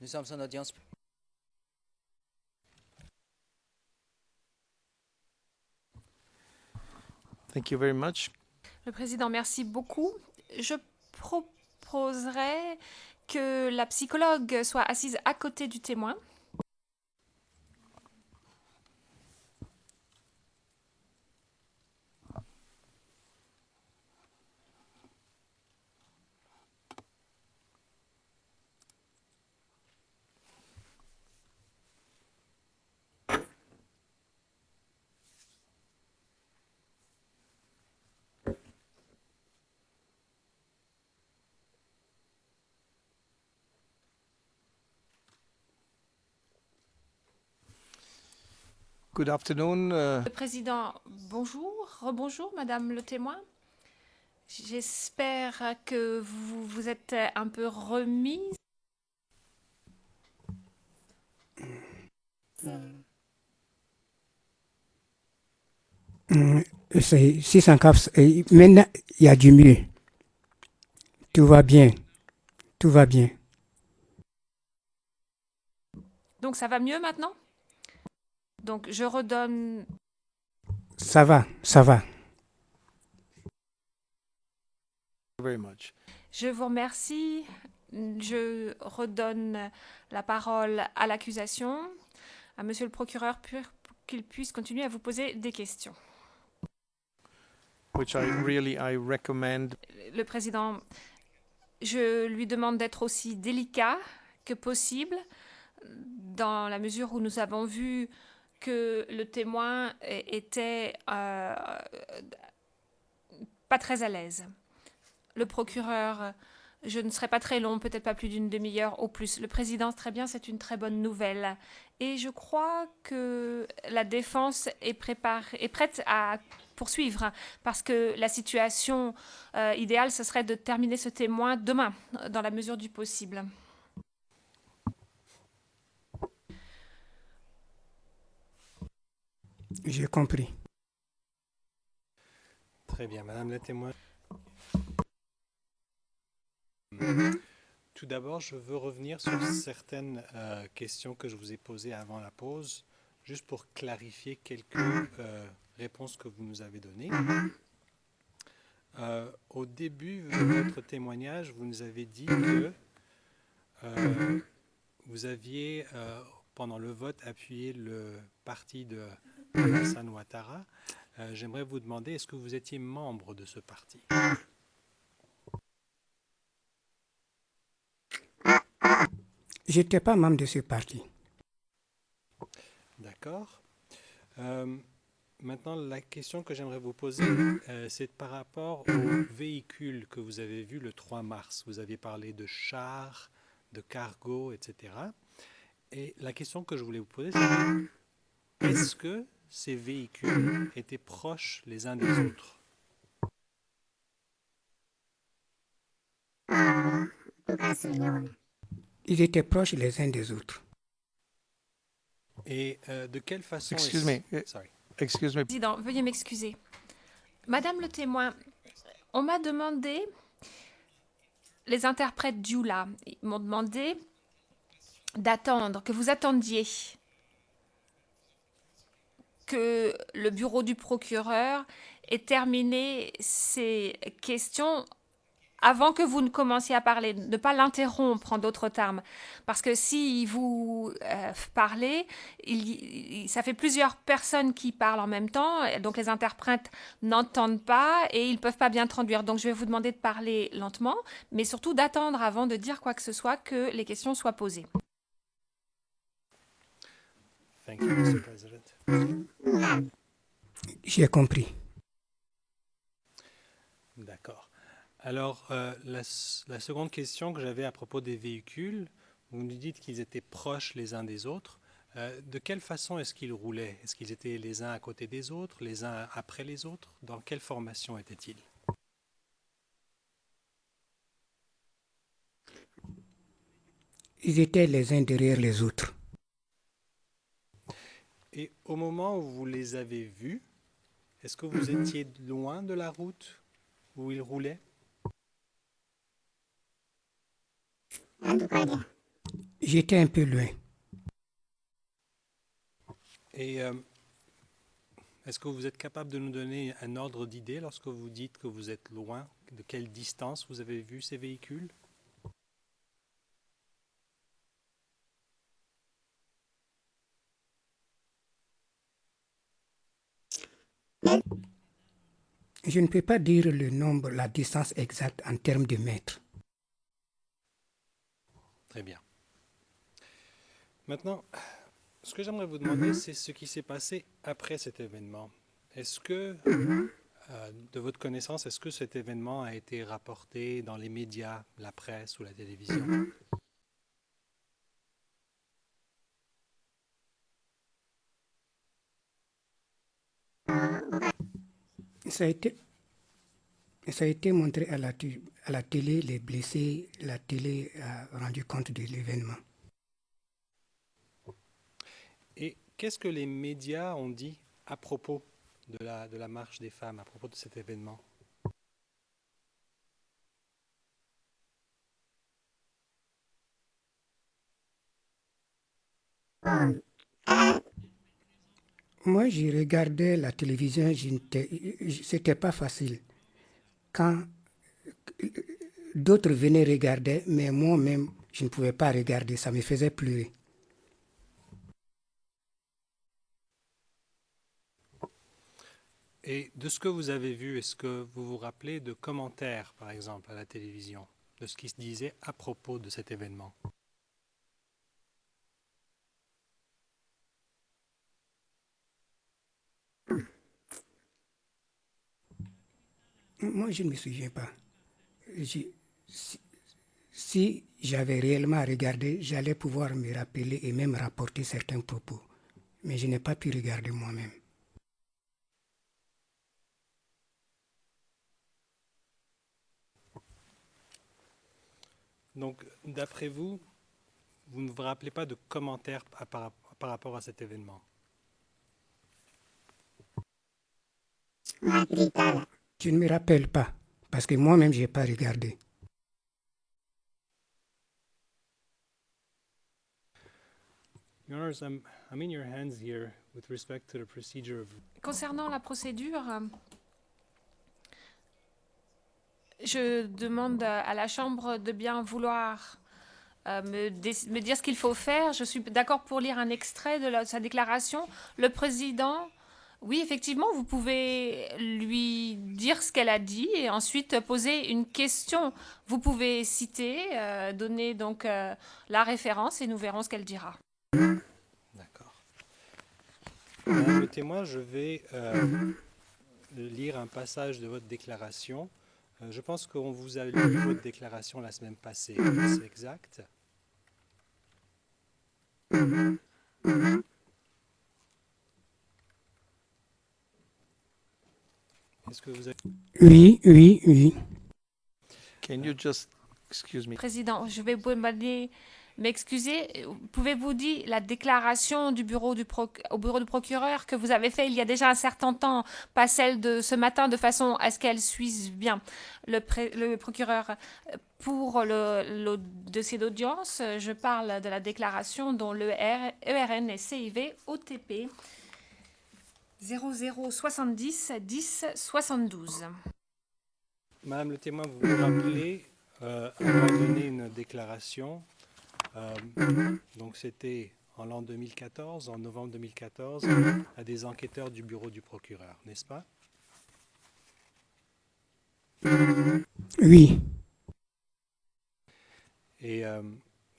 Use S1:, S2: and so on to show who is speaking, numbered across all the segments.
S1: Nous sommes en audience.
S2: Thank you very much.
S3: Le président, merci beaucoup. Je proposerais que la psychologue soit assise à côté du témoin.
S2: Good afternoon.
S3: Le président, bonjour, rebonjour, madame le témoin. J'espère que vous vous êtes un peu remise.
S4: C'est 604. Maintenant, il y a du mieux. Tout va bien. Tout va bien.
S3: Donc ça va mieux maintenant? Donc je redonne.
S4: Ça va, ça va.
S2: Very much.
S3: Je vous remercie. Je redonne la parole à l'accusation, à monsieur le procureur, pour qu'il puisse continuer à vous poser des questions.
S2: Which I recommend.
S3: Le président, je lui demande d'être aussi délicat que possible, dans la mesure où nous avons vu que le témoin était pas très à l'aise. Le procureur, je ne serai pas très long, peut-être pas plus d'une demi-heure au plus. Le président, très bien, c'est une très bonne nouvelle. Et je crois que la défense est prête à poursuivre, parce que la situation idéale, ce serait de terminer ce témoin demain, dans la mesure du possible.
S4: J'ai compris.
S5: Très bien, madame la témoin. Tout d'abord, je veux revenir sur certaines questions que je vous ai posées avant la pause, juste pour clarifier quelques réponses que vous nous avez données. Au début de votre témoignage, vous nous avez dit que vous aviez, pendant le vote, appuyé le parti de Alassane Ouattara. J'aimerais vous demander, est-ce que vous étiez membre de ce parti?
S4: Je n'étais pas membre de ce parti.
S5: D'accord. Maintenant, la question que j'aimerais vous poser, c'est par rapport au véhicule que vous avez vu le 3 mars. Vous aviez parlé de chars, de cargos, etc. Et la question que je voulais vous poser, c'est est-ce que ces véhicules étaient proches les uns des autres?
S4: Ils étaient proches les uns des autres.
S5: Et de quelle façon...
S2: Excuse me.
S5: Sorry.
S2: Excuse me.
S3: Président, veuillez m'excuser. Madame le témoin, on m'a demandé, les interprètes d'Youla m'ont demandé d'attendre, que vous attendiez que le bureau du procureur ait terminé ses questions avant que vous ne commenciez à parler, ne pas l'interrompre en d'autres termes. Parce que si vous parlez, ça fait plusieurs personnes qui parlent en même temps, donc les interprètes n'entendent pas et ils ne peuvent pas bien traduire. Donc je vais vous demander de parler lentement, mais surtout d'attendre avant de dire quoi que ce soit, que les questions soient posées.
S5: Thank you, Mr. President.
S4: J'ai compris.
S5: D'accord. Alors, la seconde question que j'avais à propos des véhicules, vous nous dites qu'ils étaient proches les uns des autres. De quelle façon est-ce qu'ils roulaient? Est-ce qu'ils étaient les uns à côté des autres, les uns après les autres? Dans quelle formation étaient-ils?
S4: Ils étaient les uns derrière les autres.
S5: Et au moment où vous les avez vus, est-ce que vous étiez loin de la route où ils roulaient?
S4: J'étais un peu loin.
S5: Et est-ce que vous êtes capable de nous donner un ordre d'idée lorsque vous dites que vous êtes loin? De quelle distance vous avez vu ces véhicules?
S4: Je ne peux pas dire le nombre, la distance exacte en termes de mètres.
S5: Très bien. Maintenant, ce que j'aimerais vous demander, c'est ce qui s'est passé après cet événement. Est-ce que, de votre connaissance, est-ce que cet événement a été rapporté dans les médias, la presse ou la télévision?
S4: Ça a été montré à la télé, les blessés, la télé a rendu compte de l'événement.
S5: Et qu'est-ce que les médias ont dit à propos de la marche des femmes, à propos de cet événement?
S4: Moi, j'ai regardé la télévision, c'était pas facile. Quand d'autres venaient regarder, mais moi-même, je ne pouvais pas regarder, ça me faisait pleurer.
S5: Et de ce que vous avez vu, est-ce que vous vous rappelez de commentaires, par exemple, à la télévision, de ce qui se disait à propos de cet événement?
S4: Moi, je ne me souviens pas. Si j'avais réellement regardé, j'allais pouvoir me rappeler et même rapporter certains propos. Mais je n'ai pas pu regarder moi-même.
S5: Donc, d'après vous, vous ne vous rappelez pas de commentaires par rapport à cet événement?
S4: Je ne me rappelle pas, parce que moi-même, je n'ai pas regardé.
S5: Your Honors, I'm in your hands here with respect to the procedure of...
S3: Concernant la procédure, je demande à la Chambre de bien vouloir me dire ce qu'il faut faire. Je suis d'accord pour lire un extrait de sa déclaration. Le président, oui, effectivement, vous pouvez lui dire ce qu'elle a dit et ensuite poser une question. Vous pouvez citer, donner donc la référence et nous verrons ce qu'elle dira.
S5: D'accord. Madame le témoin, je vais lire un passage de votre déclaration. Je pense qu'on vous a lu votre déclaration la semaine passée. C'est exact? Est-ce que vous avez...
S4: Oui.
S2: Can you just, excuse me,
S3: Président, je vais vous demander m'excuser. Pouvez-vous dire la déclaration du au bureau du procureur que vous avez fait il y a déjà un certain temps, pas celle de ce matin, de façon à ce qu'elle suive bien le procureur pour le dossier d'audience? Je parle de la déclaration dont le ERN est CIV OTP 0070 10 72.
S5: Madame le témoin, vous vous rappelez avoir donné une déclaration, donc c'était en l'an 2014, en novembre 2014, à des enquêteurs du bureau du procureur, n'est-ce pas?
S4: Oui.
S5: Et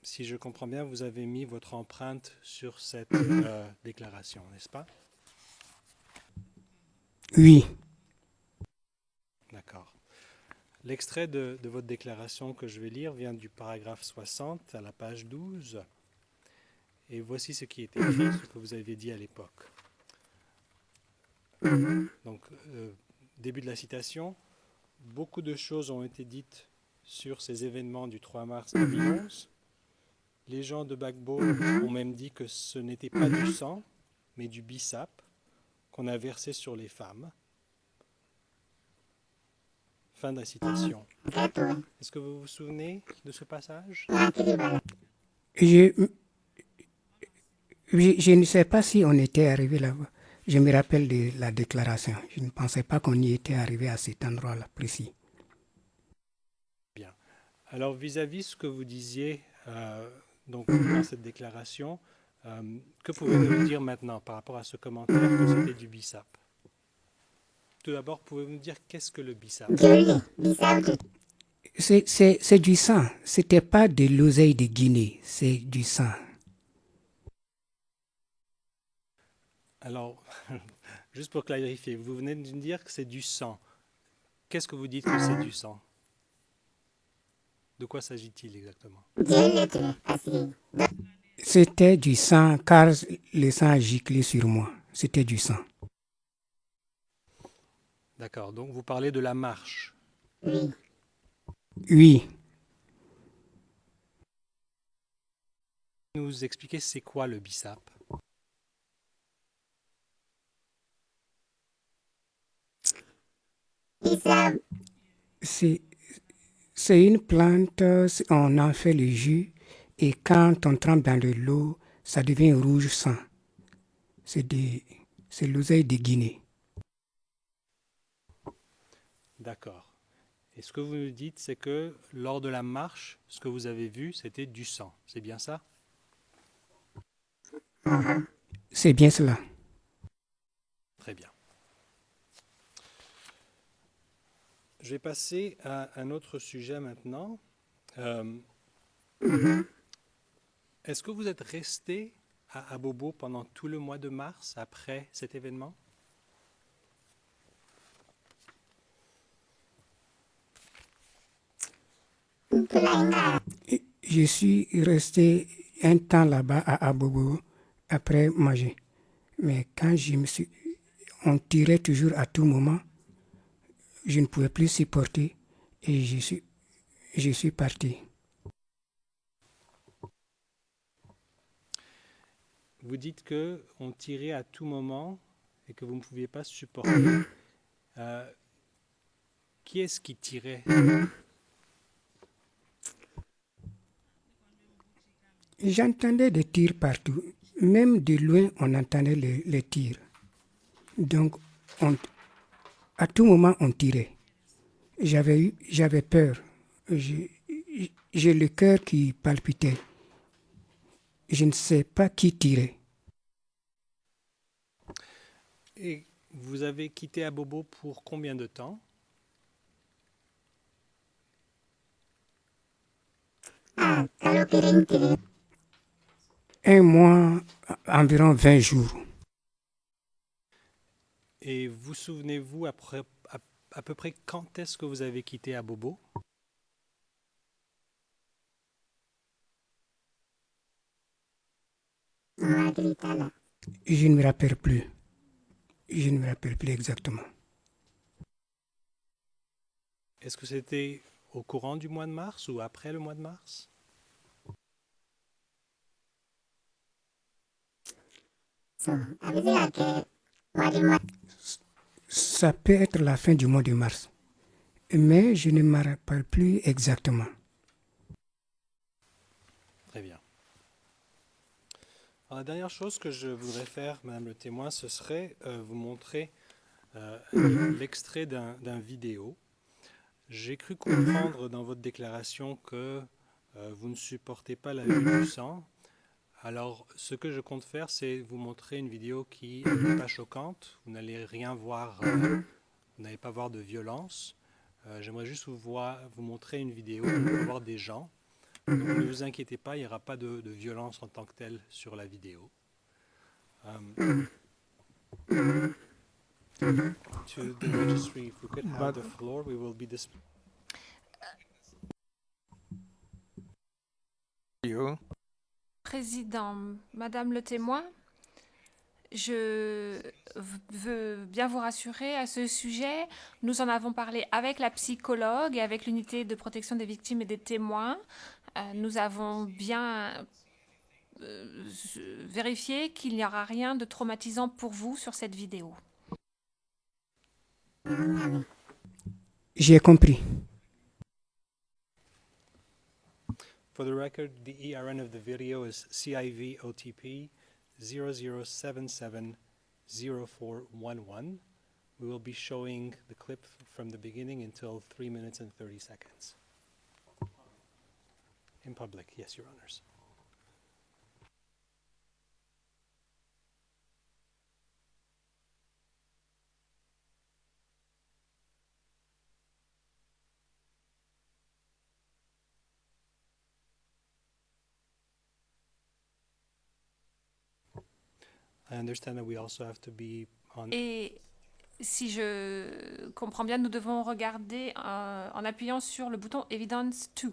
S5: si je comprends bien, vous avez mis votre empreinte sur cette déclaration, n'est-ce pas?
S4: Oui.
S5: D'accord. L'extrait de votre déclaration que je vais lire vient du paragraphe 60 à la page 12. Et voici ce qui est écrit, ce que vous aviez dit à l'époque. Donc, début de la citation. Beaucoup de choses ont été dites sur ces événements du 3 mars 2011. Les gens de Gbagbo ont même dit que ce n'était pas du sang, mais du bissap qu'on a versé sur les femmes. Fin de la citation. Est-ce que vous vous souvenez de ce passage?
S4: Je, je ne sais pas si on était arrivé là-bas. Je me rappelle de la déclaration. Je ne pensais pas qu'on y était arrivé à cet endroit-là précis.
S5: Bien. Alors, vis-à-vis ce que vous disiez donc, dans cette déclaration, que pouvez-vous nous dire maintenant par rapport à ce commentaire que c'était du BISAP? Tout d'abord, pouvez-vous nous dire qu'est-ce que le BISAP?
S4: C'est du sang. C'était pas de l'oseille de Guinée. C'est du sang.
S5: Alors, juste pour clarifier, vous venez de nous dire que c'est du sang. Qu'est-ce que vous dites que c'est du sang? De quoi s'agit-il exactement?
S4: C'était du sang car le sang a giclé sur moi. C'était du sang.
S5: D'accord, donc vous parlez de la marche.
S4: Oui.
S5: Nous expliquer c'est quoi le BISAP?
S4: C'est une plante, on en fait le jus et quand on trempe dans de l'eau, ça devient rouge sang. C'est l'oseille de Guinée.
S5: D'accord. Et ce que vous nous dites, c'est que lors de la marche, ce que vous avez vu, c'était du sang. C'est bien ça?
S4: C'est bien cela.
S5: Très bien. Je vais passer à un autre sujet maintenant. Est-ce que vous êtes resté à Abobo pendant tout le mois de mars après cet événement?
S4: Je suis resté un temps là-bas à Abobo après manger. Mais quand on tirait toujours à tout moment, je ne pouvais plus supporter et je suis parti.
S5: Vous dites que on tirait à tout moment et que vous ne pouviez pas supporter. Qui est-ce qui tirait?
S4: J'entendais des tirs partout. Même de loin, on entendait les tirs. Donc, à tout moment, on tirait. J'avais peur. J'ai le cœur qui palpitait. Je ne sais pas qui tirait.
S5: Et vous avez quitté Abobo pour combien de temps?
S4: Un mois, environ 20 jours.
S5: Et vous souvenez-vous à peu près quand est-ce que vous avez quitté Abobo?
S4: Je ne me rappelle plus. Je ne me rappelle plus exactement.
S5: Est-ce que c'était au courant du mois de mars ou après le mois de mars?
S4: Ça peut être la fin du mois de mars. Mais je ne me rappelle plus exactement.
S5: Très bien. Alors, la dernière chose que je voudrais faire, Madame le témoin, ce serait vous montrer l'extrait d'un vidéo. J'ai cru comprendre dans votre déclaration que vous ne supportez pas la vue du sang. Alors, ce que je compte faire, c'est vous montrer une vidéo qui n'est pas choquante. Vous n'allez rien voir, vous n'allez pas voir de violence. J'aimerais juste vous montrer une vidéo où vous allez voir des gens. Donc, ne vous inquiétez pas, il n'y aura pas de violence en tant que telle sur la vidéo. To the registry, if we could have the floor, we will be displaying.
S3: Président, Madame le témoin, je veux bien vous rassurer à ce sujet. Nous en avons parlé avec la psychologue et avec l'unité de protection des victimes et des témoins. Nous avons bien vérifié qu'il n'y aura rien de traumatisant pour vous sur cette vidéo.
S4: J'ai compris.
S5: For the record, the ERN of the video is CIV OTP 00770411. We will be showing the clip from the beginning until 3 minutes and 30 seconds. In public, yes, Your Honors. I understand that we also have to be on.
S3: Et si je comprends bien, nous devons regarder en appuyant sur le bouton Evidence 2.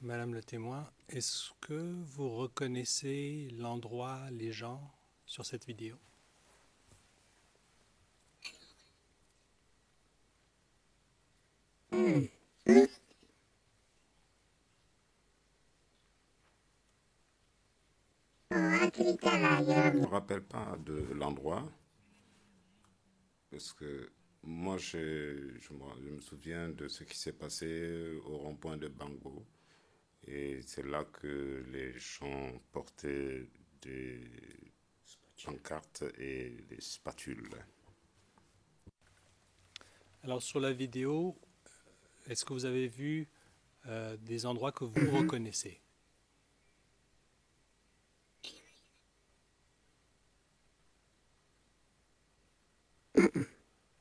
S5: Madame le témoin, est-ce que vous reconnaissez l'endroit, les gens sur cette vidéo?
S1: Je ne me rappelle pas de l'endroit, parce que moi, je me souviens de ce qui s'est passé au rond-point de Bango. Et c'est là que les gens portaient des pancartes et des spatules.
S5: Alors sur la vidéo, est-ce que vous avez vu des endroits que vous reconnaissez?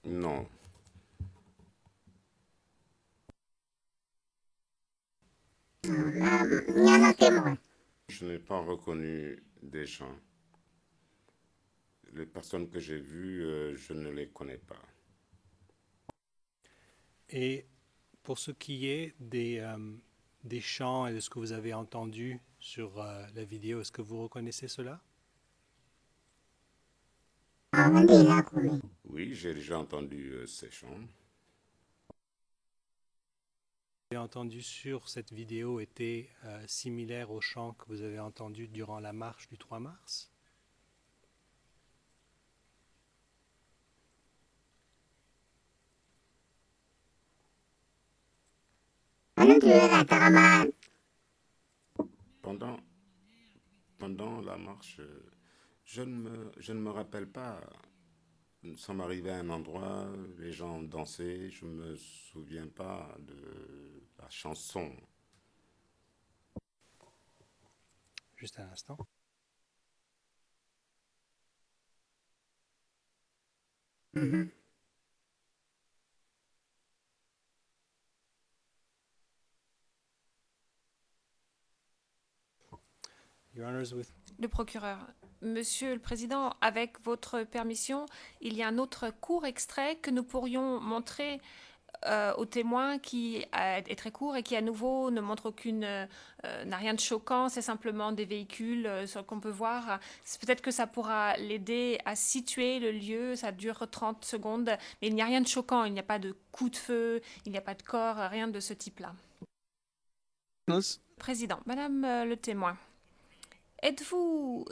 S1: Non. Je n'ai pas reconnu des gens. Les personnes que j'ai vues, je ne les connais pas.
S5: Et pour ce qui est des chants et de ce que vous avez entendu sur la vidéo, est-ce que vous reconnaissez cela?
S1: Oui, j'ai déjà entendu ces chants.
S5: Vous avez entendu sur cette vidéo était similaire aux chants que vous avez entendus durant la marche du 3 mars?
S1: Pendant la marche, je ne me rappelle pas. Nous sommes arrivés à un endroit, les gens dansaient, je ne me souviens pas de la chanson.
S5: Juste un instant. Your Honors, with
S3: Le procureur. Monsieur le Président, avec votre permission, il y a un autre court extrait que nous pourrions montrer aux témoins qui est très court et qui à nouveau ne montre n'a rien de choquant, c'est simplement des véhicules qu'on peut voir. Peut-être que ça pourra l'aider à situer le lieu, ça dure 30 secondes, mais il n'y a rien de choquant, il n'y a pas de coup de feu, il n'y a pas de corps, rien de ce type-là. Président, Madame le témoin, êtes-vous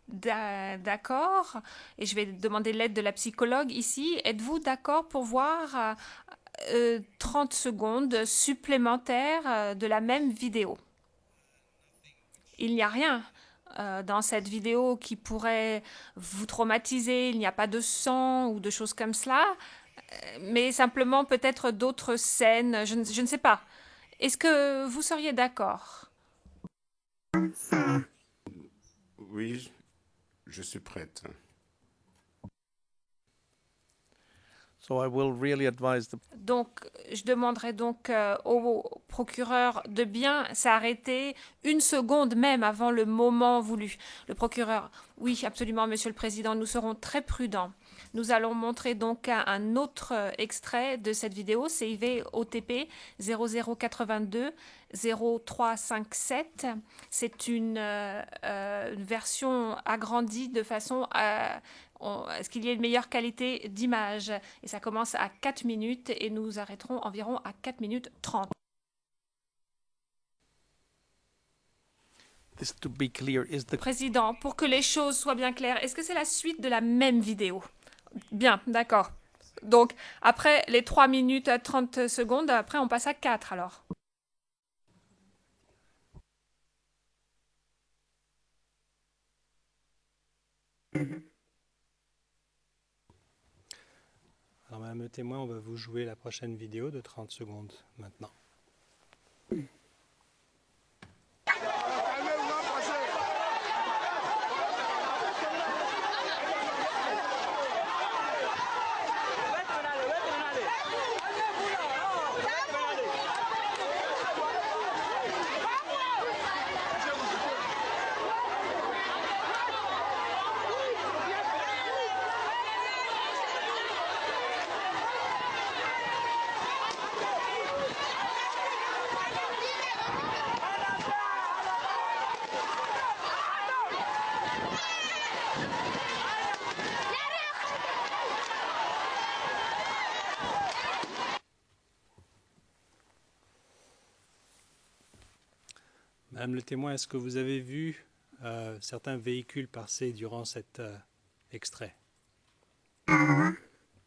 S3: d'accord, et je vais demander l'aide de la psychologue ici, êtes-vous d'accord pour voir 30 secondes supplémentaires de la même vidéo? Il n'y a rien dans cette vidéo qui pourrait vous traumatiser, il n'y a pas de sang ou de choses comme cela, mais simplement peut-être d'autres scènes, je ne sais pas. Est-ce que vous seriez d'accord?
S1: Oui, je suis prête.
S2: So I will really advise the
S3: Donc, je demanderai donc au procureur de bien s'arrêter une seconde même avant le moment voulu. Le procureur, oui, absolument, Monsieur le Président, nous serons très prudents. Nous allons montrer donc un autre extrait de cette vidéo, CIV OTP 0082 0357. C'est une version agrandie de façon à ce qu'il y ait une meilleure qualité d'image. Et ça commence à 4 minutes et nous arrêterons environ à 4 minutes 30.
S2: this to be clear is the
S3: Président, pour que les choses soient bien claires, est-ce que c'est la suite de la même vidéo? Bien, d'accord. Donc, après les 3 minutes 30 secondes, après on passe à 4 alors.
S5: Alors, Madame le témoin, on va vous jouer la prochaine vidéo de 30 secondes maintenant. Madame le témoin, est-ce que vous avez vu certains véhicules passer durant cet extrait?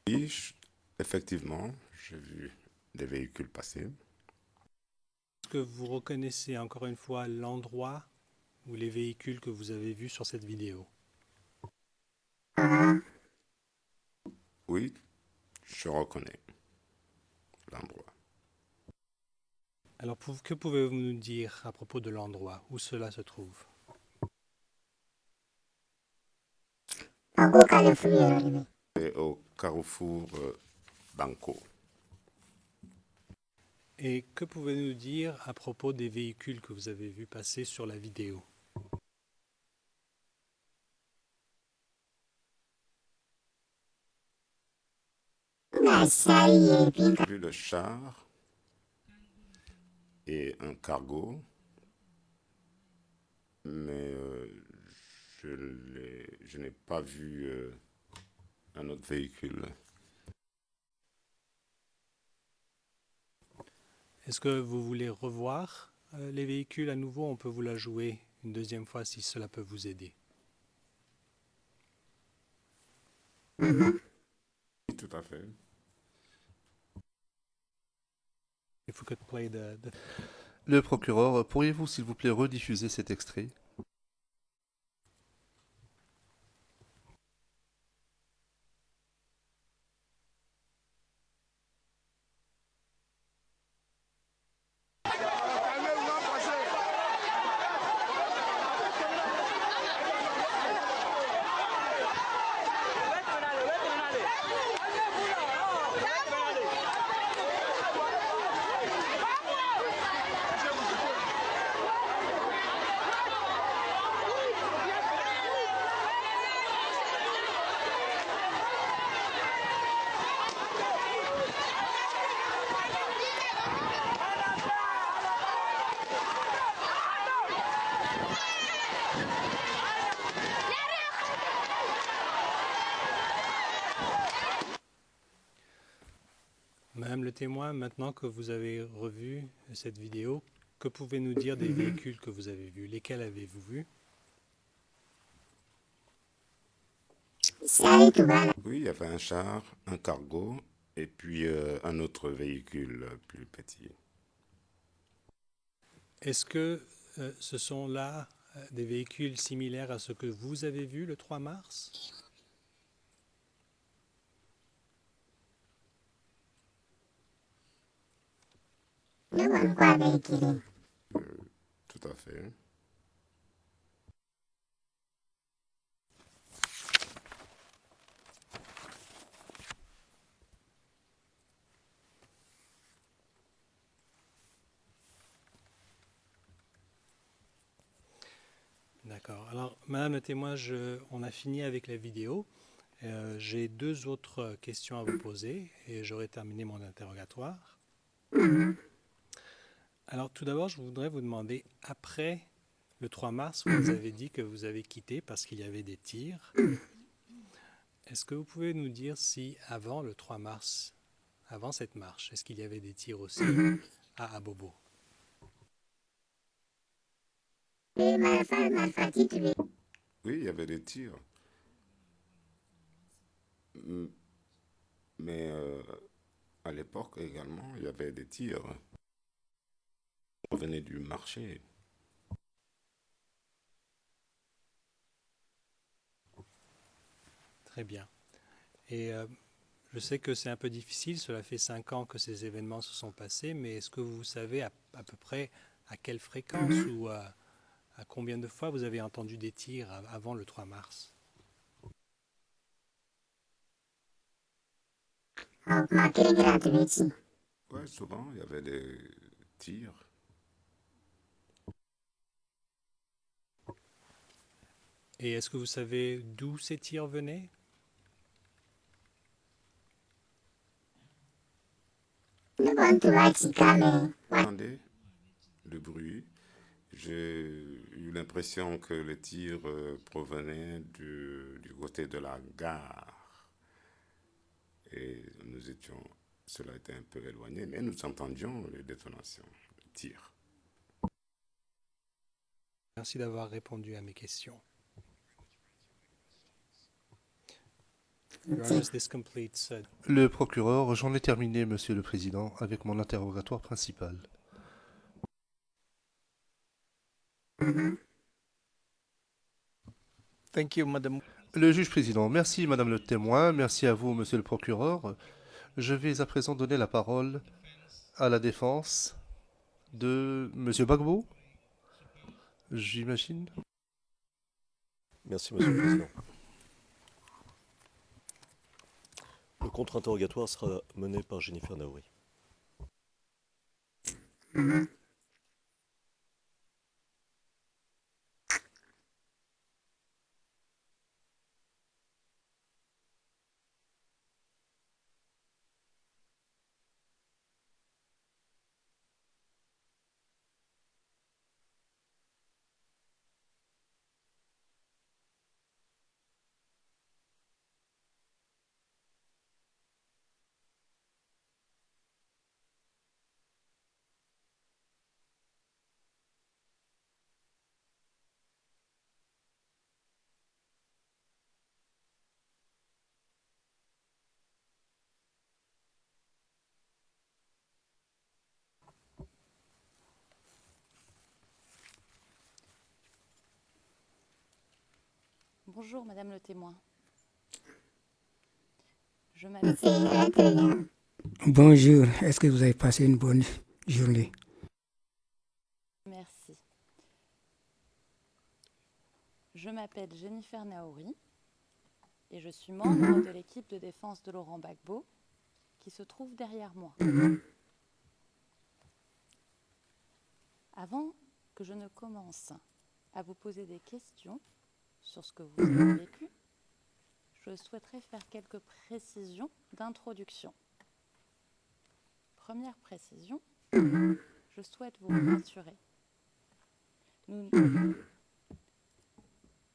S1: Oui, effectivement, j'ai vu des véhicules passer.
S5: Est-ce que vous reconnaissez encore une fois l'endroit ou les véhicules que vous avez vus sur cette vidéo?
S1: Oui, je reconnais l'endroit.
S5: Alors, que pouvez-vous nous dire à propos de l'endroit, où cela se trouve?
S1: Et au carrefour Banco.
S5: Et que pouvez-vous nous dire à propos des véhicules que vous avez vus passer sur la vidéo?
S1: J'ai vu le char et un cargo, mais je n'ai pas vu un autre véhicule.
S5: Est-ce que vous voulez revoir les véhicules à nouveau? On peut vous la jouer une deuxième fois si cela peut vous aider.
S1: Oui, tout à fait.
S5: If we could play
S2: Le procureur, pourriez-vous s'il vous plaît rediffuser cet extrait?
S5: Madame le témoin, maintenant que vous avez revu cette vidéo, que pouvez-vous nous dire des véhicules que vous avez vus? Lesquels avez-vous vus?
S1: Oui, il y avait un char, un cargo et puis un autre véhicule plus petit.
S5: Est-ce que ce sont là des véhicules similaires à ce que vous avez vu le 3 mars?
S1: Tout à fait.
S5: D'accord. Alors, Madame le témoin, on a fini avec la vidéo. J'ai deux autres questions à vous poser et j'aurai terminé mon interrogatoire. Alors, tout d'abord, je voudrais vous demander, après le 3 mars, vous avez dit que vous avez quitté parce qu'il y avait des tirs. Est-ce que vous pouvez nous dire si, avant le 3 mars, avant cette marche, est-ce qu'il y avait des tirs aussi à Abobo?
S1: Oui, il y avait des tirs. Mais à l'époque également, il y avait des tirs. On venait du marché.
S5: Très bien. Et je sais que c'est un peu difficile, cela fait 5 ans que ces événements se sont passés, mais est-ce que vous savez à peu près à quelle fréquence ou à combien de fois vous avez entendu des tirs avant le 3 mars?
S1: Ouais, souvent, il y avait des tirs.
S5: Et est-ce que vous savez d'où ces tirs venaient?
S1: J'entendais le bruit. J'ai eu l'impression que les tirs provenaient du côté de la gare. Et cela était un peu éloigné, mais nous entendions les détonations, les tirs.
S5: Merci d'avoir répondu à mes questions. Your Honor, this completes,
S2: Le procureur, j'en ai terminé, Monsieur le Président, avec mon interrogatoire principal.
S6: Thank you, Madam.
S2: Le juge président, merci madame le témoin, merci à vous monsieur le procureur. Je vais à présent donner la parole à la défense de monsieur Gbagbo, j'imagine.
S6: Merci, Monsieur le Président. Le contre-interrogatoire sera mené par Jennifer Naouri.
S7: Bonjour, Madame le témoin. Je m'appelle...
S4: Bonjour, est-ce que vous avez passé une bonne journée?
S7: Merci. Je m'appelle Jennifer Naouri et je suis membre de l'équipe de défense de Laurent Gbagbo qui se trouve derrière moi. Avant que je ne commence à vous poser des questions sur ce que vous avez vécu, je souhaiterais faire quelques précisions d'introduction. Première précision, je souhaite vous rassurer. Nous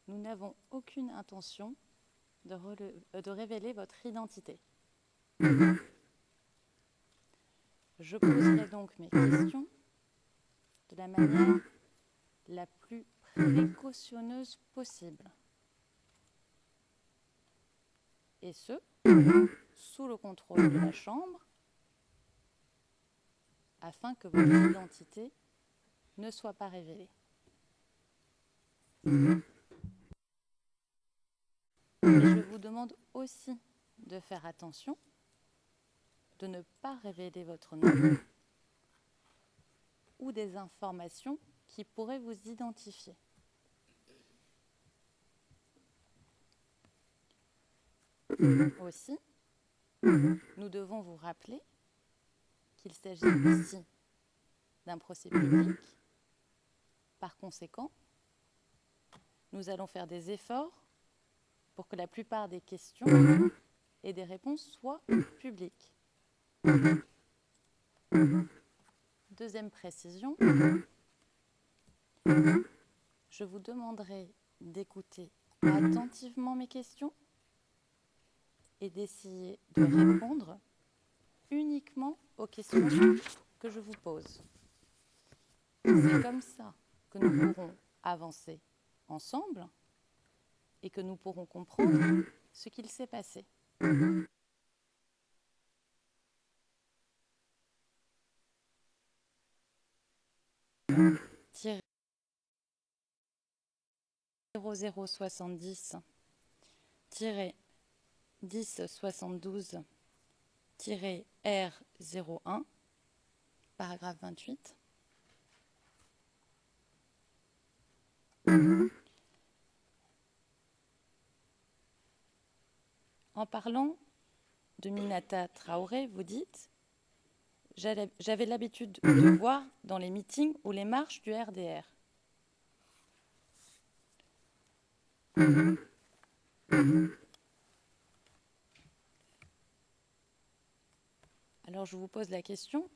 S7: n'avons aucune intention de révéler votre identité. Je poserai donc mes questions de la manière la plus précautionneuse possible. Et ce, sous le contrôle de la Chambre, afin que votre identité ne soit pas révélée. Et je vous demande aussi de faire attention, de ne pas révéler votre nom ou des informations qui pourraient vous identifier. Aussi, nous devons vous rappeler qu'il s'agit ici d'un procès public. Par conséquent, nous allons faire des efforts pour que la plupart des questions et des réponses soient publiques. Deuxième précision, je vous demanderai d'écouter attentivement mes questions et d'essayer de répondre uniquement aux questions que je vous pose. C'est comme ça que nous pourrons avancer ensemble et que nous pourrons comprendre ce qu'il s'est passé. Tiré 0070 1072 R01 paragraphe 28. En parlant de Minata Traoré, vous dites « J'avais l'habitude de voir dans les meetings ou les marches du RDR. » Alors je vous pose la question,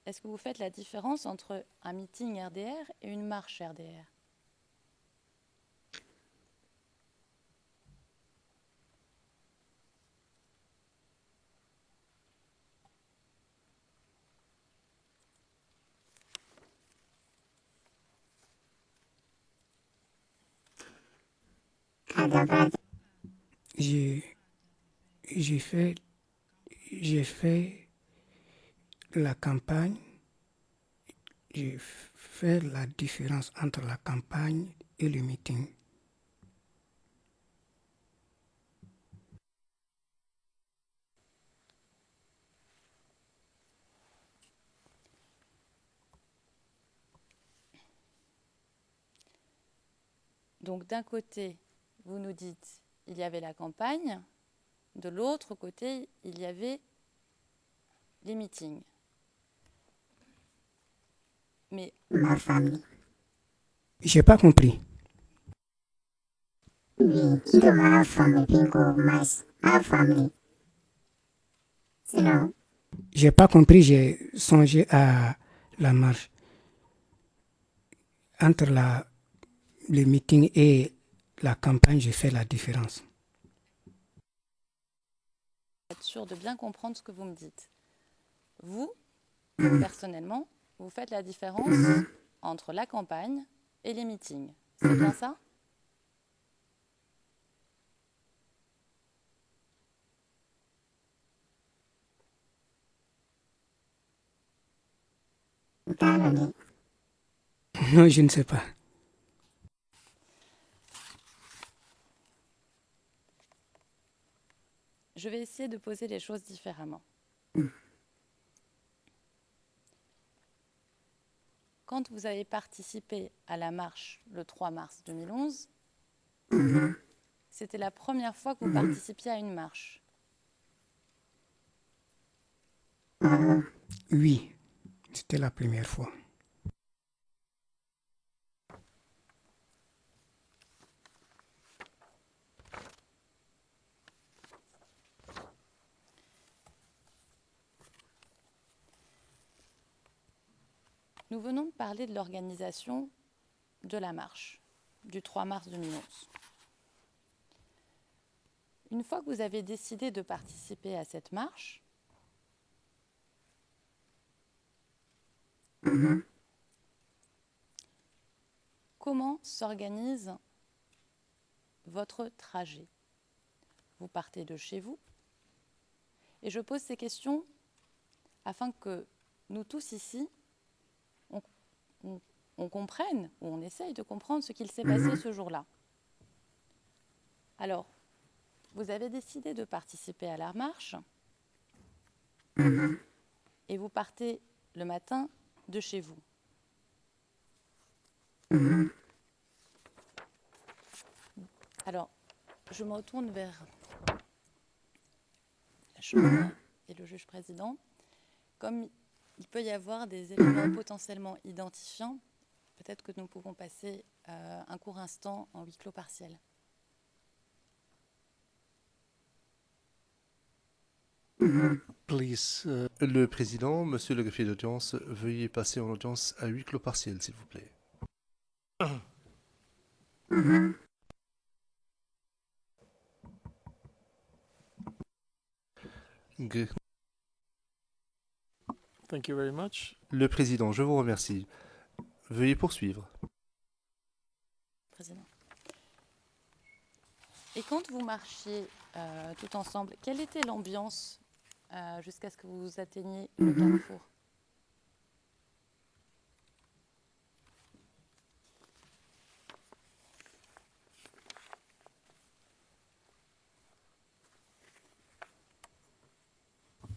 S7: est-ce que vous faites la différence entre un meeting RDR et une marche RDR ?
S4: J'ai fait la campagne, j'ai fait la différence entre la campagne et le meeting.
S7: Donc d'un côté, vous nous dites, il y avait la campagne, de l'autre côté, il y avait les meetings. Mais
S8: Ma famille.
S4: J'ai pas compris.
S8: Oui, Kiroma family bingo mas our family. Sinon,
S4: J'ai pas compris, j'ai songé à la marche. Entre le meeting et la campagne, j'ai fait la différence.
S7: être sûr de bien comprendre ce que vous me dites. Vous, personnellement, vous faites la différence entre la campagne et les meetings. C'est bien ça?
S8: Galani.
S4: Non, je ne sais pas.
S7: Je vais essayer de poser les choses différemment. Quand vous avez participé à la marche le 3 mars 2011, c'était la première fois que vous participiez à une marche.
S4: Oui, c'était la première fois.
S7: Nous venons de parler de l'organisation de la marche du 3 mars 2011. Une fois que vous avez décidé de participer à cette marche, comment s'organise votre trajet? Vous partez de chez vous, et je pose ces questions afin que nous tous ici, on comprenne, ou on essaye de comprendre ce qu'il s'est passé ce jour-là. Alors, vous avez décidé de participer à la marche, et vous partez le matin de chez vous. Alors, je me retourne vers la Chambre et le juge président. Comme il peut y avoir des éléments potentiellement identifiants, peut-être que nous pouvons passer un court instant en huis clos partiel.
S2: Please, le président, monsieur le greffier d'audience, veuillez passer en audience à huis clos partiel, s'il vous plaît. G-
S9: Thank you very much.
S2: Le président, je vous remercie. Veuillez poursuivre.
S7: Président. Et quand vous marchiez tout ensemble, quelle était l'ambiance jusqu'à ce que vous atteigniez le carrefour?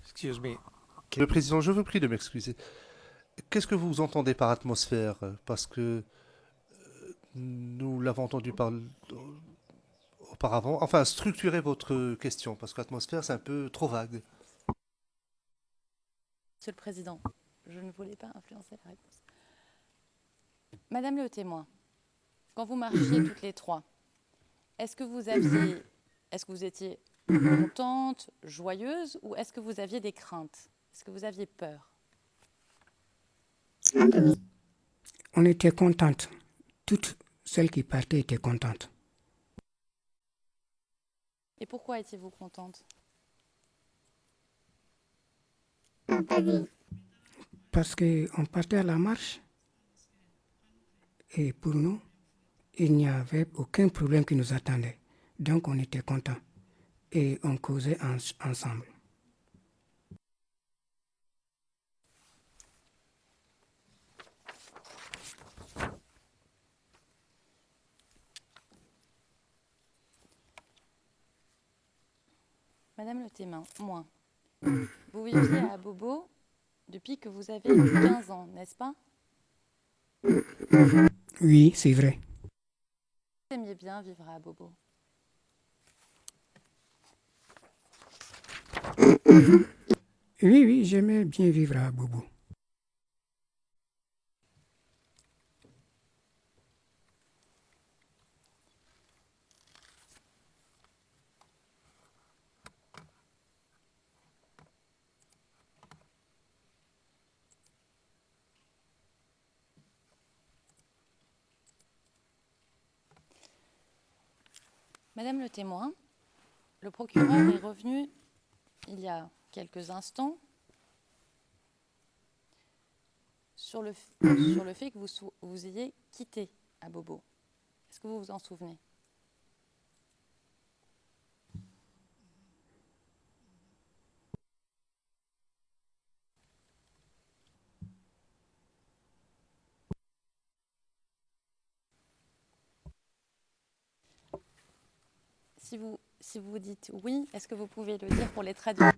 S9: Excuse me.
S2: Le président, je vous prie de m'excuser. Qu'est-ce que vous entendez par atmosphère? Parce que nous l'avons entendu auparavant. Enfin, structurez votre question, parce qu'atmosphère, c'est un peu trop vague.
S7: Monsieur le Président, je ne voulais pas influencer la réponse. Madame le témoin, quand vous marchiez toutes les trois, est-ce que vous étiez contente, joyeuse, ou est-ce que vous aviez des craintes? Est-ce que vous aviez peur?
S4: On était contentes. Toutes celles qui partaient étaient contentes.
S7: Et pourquoi étiez-vous contente?
S4: Parce qu'on partait à la marche et pour nous, il n'y avait aucun problème qui nous attendait. Donc on était contents et on causait ensemble.
S7: Madame le témoin, vous viviez à Bobo depuis que vous avez 15 ans, n'est-ce pas?
S4: Oui, c'est vrai.
S7: aimiez bien vivre à Bobo?
S4: Oui, oui, j'aimais bien vivre à Bobo.
S7: Madame le témoin, le procureur est revenu il y a quelques instants sur le fait que vous ayez quitté à Bobo. Est-ce que vous vous en souvenez? Si vous dites oui, est-ce que vous pouvez le dire pour les traduire?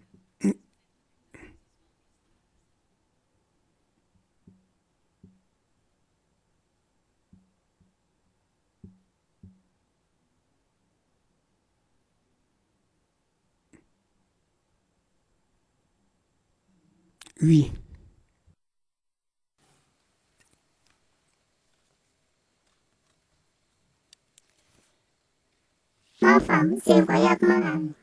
S4: Oui.
S8: Ma femme, c'est incroyable.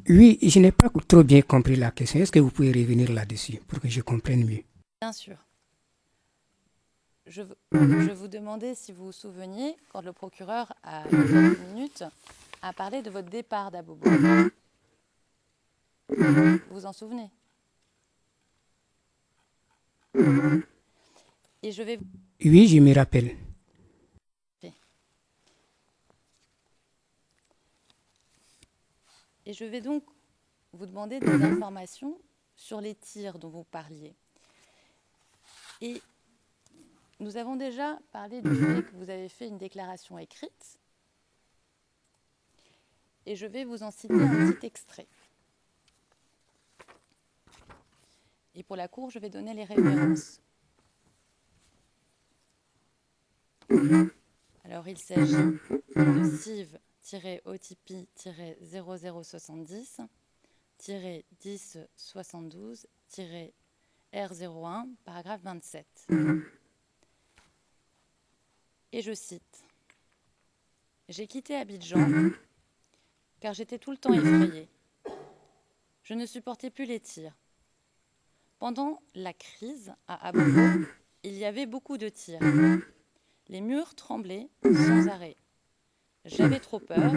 S4: Oui, je n'ai pas trop bien compris la question. Est-ce que vous pouvez revenir là-dessus pour que je comprenne mieux?
S7: Bien sûr. Je vous demandais si vous vous souveniez, quand le procureur, il y a quelques minutes, a parlé de votre départ d'Abobo. Vous vous en souvenez? Et je vais...
S4: Oui, je me rappelle.
S7: Et je vais donc vous demander des informations sur les tirs dont vous parliez. Et nous avons déjà parlé du fait que vous avez fait une déclaration écrite. Et je vais vous en citer un petit extrait. Et pour la cour, je vais donner les références. Alors, il s'agit de CIV-OTP-0070-1072-R01, paragraphe 27. Et je cite: j'ai quitté Abidjan car j'étais tout le temps effrayée. Je ne supportais plus les tirs. Pendant la crise à Abobo, il y avait beaucoup de tirs. Les murs tremblaient sans arrêt. J'avais trop peur.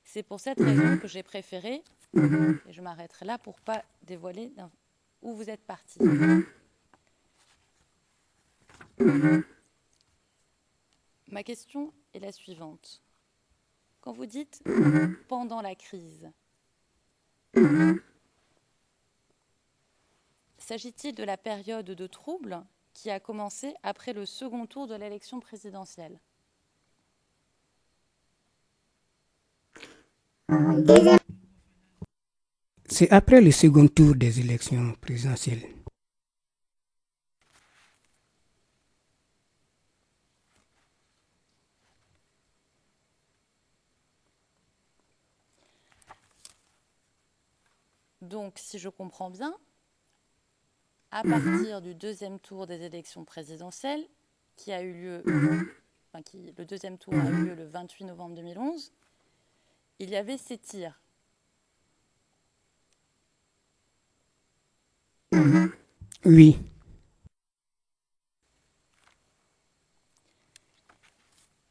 S7: C'est pour cette raison que j'ai préféré, et je m'arrêterai là pour ne pas dévoiler où vous êtes parti. Ma question est la suivante. Quand vous dites « pendant la crise », s'agit-il de la période de trouble qui a commencé après le second tour de l'élection présidentielle?
S4: C'est après le second tour des élections présidentielles.
S7: Donc, si je comprends bien, à partir du deuxième tour des élections présidentielles, qui a eu lieu, le deuxième tour a eu lieu le 28 novembre 2011, il y avait ces tirs.
S4: Oui.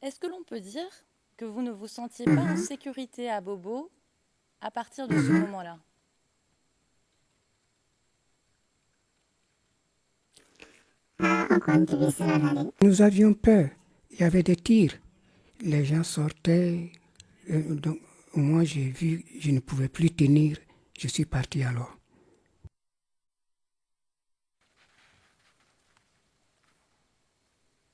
S7: Est-ce que l'on peut dire que vous ne vous sentiez pas en sécurité à Bobo à partir de ce moment-là?
S4: Nous avions peur. Il y avait des tirs. Les gens sortaient. Donc, moi, j'ai vu, je ne pouvais plus tenir. Je suis parti alors.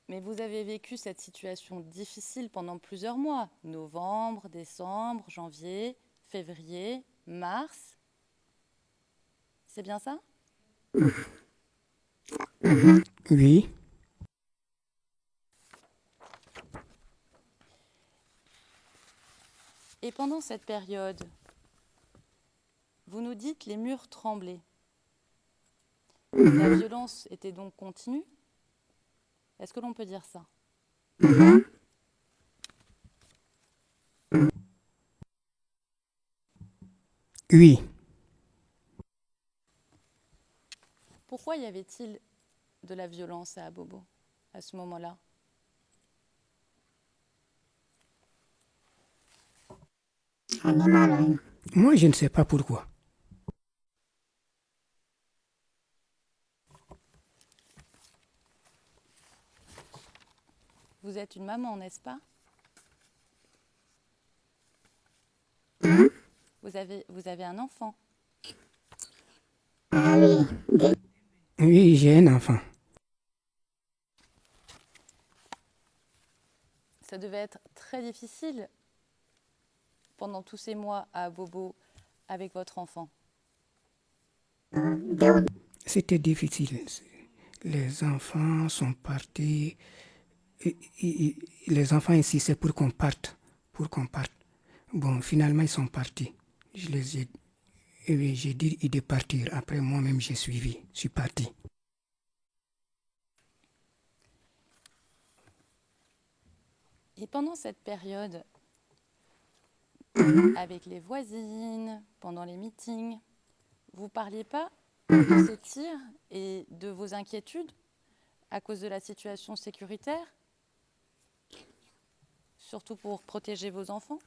S7: Mais vous avez vécu cette situation difficile pendant plusieurs mois. Novembre, décembre, janvier, février, mars. C'est bien ça?
S4: Oui.
S7: Et pendant cette période, vous nous dites les murs tremblaient. La violence était donc continue. Est-ce que l'on peut dire ça?
S4: Oui.
S7: Pourquoi y avait-il de la violence à Abobo à ce moment-là?
S4: Moi, je ne sais pas pourquoi.
S7: Vous êtes une maman, n'est-ce pas? Vous avez un enfant.
S4: Oui, j'ai un enfant.
S7: Ça devait être très difficile pendant tous ces mois à Abobo avec votre enfant.
S4: C'était difficile. Les enfants sont partis. Les enfants insistaient pour qu'on parte. Bon, finalement, ils sont partis. J'ai dit de partir. Après, moi-même, j'ai suivi. Je suis parti.
S7: Et pendant cette période, avec les voisines, pendant les meetings, vous ne parliez pas de ces tirs et de vos inquiétudes à cause de la situation sécuritaire, surtout pour protéger vos enfants?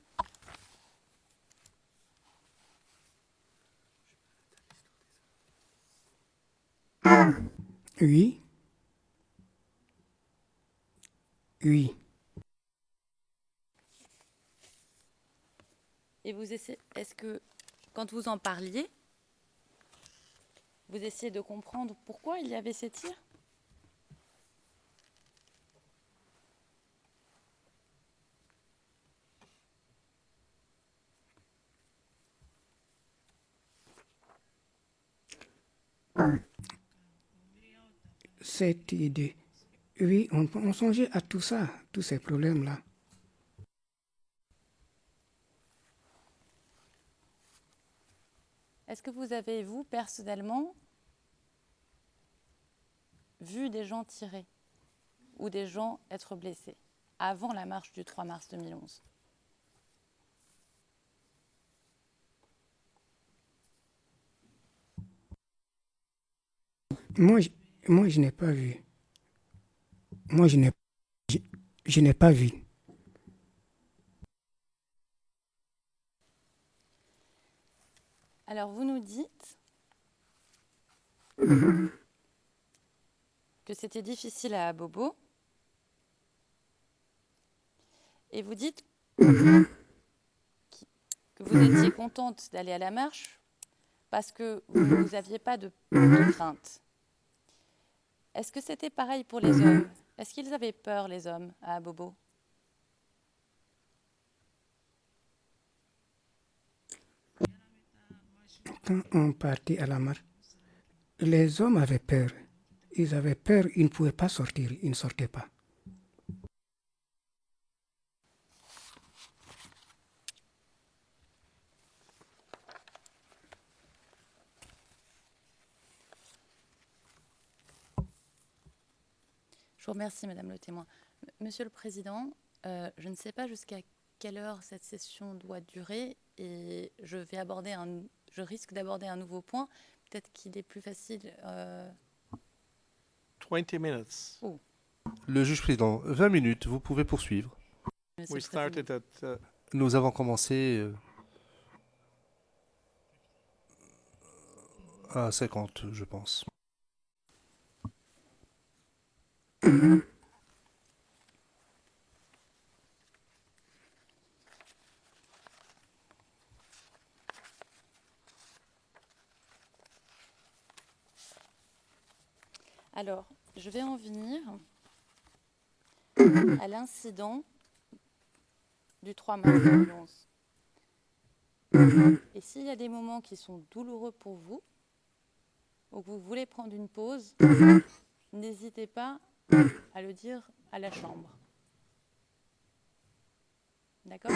S4: Oui. Oui.
S7: Et est-ce que, quand vous en parliez, vous essayez de comprendre pourquoi il y avait ces tirs?
S4: Cette idée. Oui, on songeait à tout ça, tous ces problèmes-là.
S7: Est-ce que vous avez, vous, personnellement, vu des gens tirer ou des gens être blessés avant la marche du 3 mars 2011?
S4: Moi, je n'ai pas vu. Moi, je n'ai pas vu.
S7: Alors, vous nous dites que c'était difficile à Abobo et vous dites que vous étiez contente d'aller à la marche parce que vous n'aviez pas de crainte. Est-ce que c'était pareil pour les hommes? Est-ce qu'ils avaient peur, les hommes, à Abobo?
S4: Quand on partait à la marche, les hommes avaient peur. Ils avaient peur, ils ne pouvaient pas sortir, ils ne sortaient pas.
S7: Je vous remercie, Madame le témoin. Monsieur le Président, je ne sais pas jusqu'à quelle heure cette session doit durer et je risque d'aborder un nouveau point. Peut-être qu'il est plus facile.
S9: 20 minutes.
S7: Oh,
S2: Le juge président, 20 minutes, vous pouvez poursuivre.
S7: Monsieur
S9: We
S7: le Président.
S9: started at
S2: Nous avons commencé à 50, je pense.
S7: Alors, je vais en venir à l'incident du 3 mars 2011. Et s'il y a des moments qui sont douloureux pour vous, ou que vous voulez prendre une pause, n'hésitez pas à le dire à la chambre. D'accord?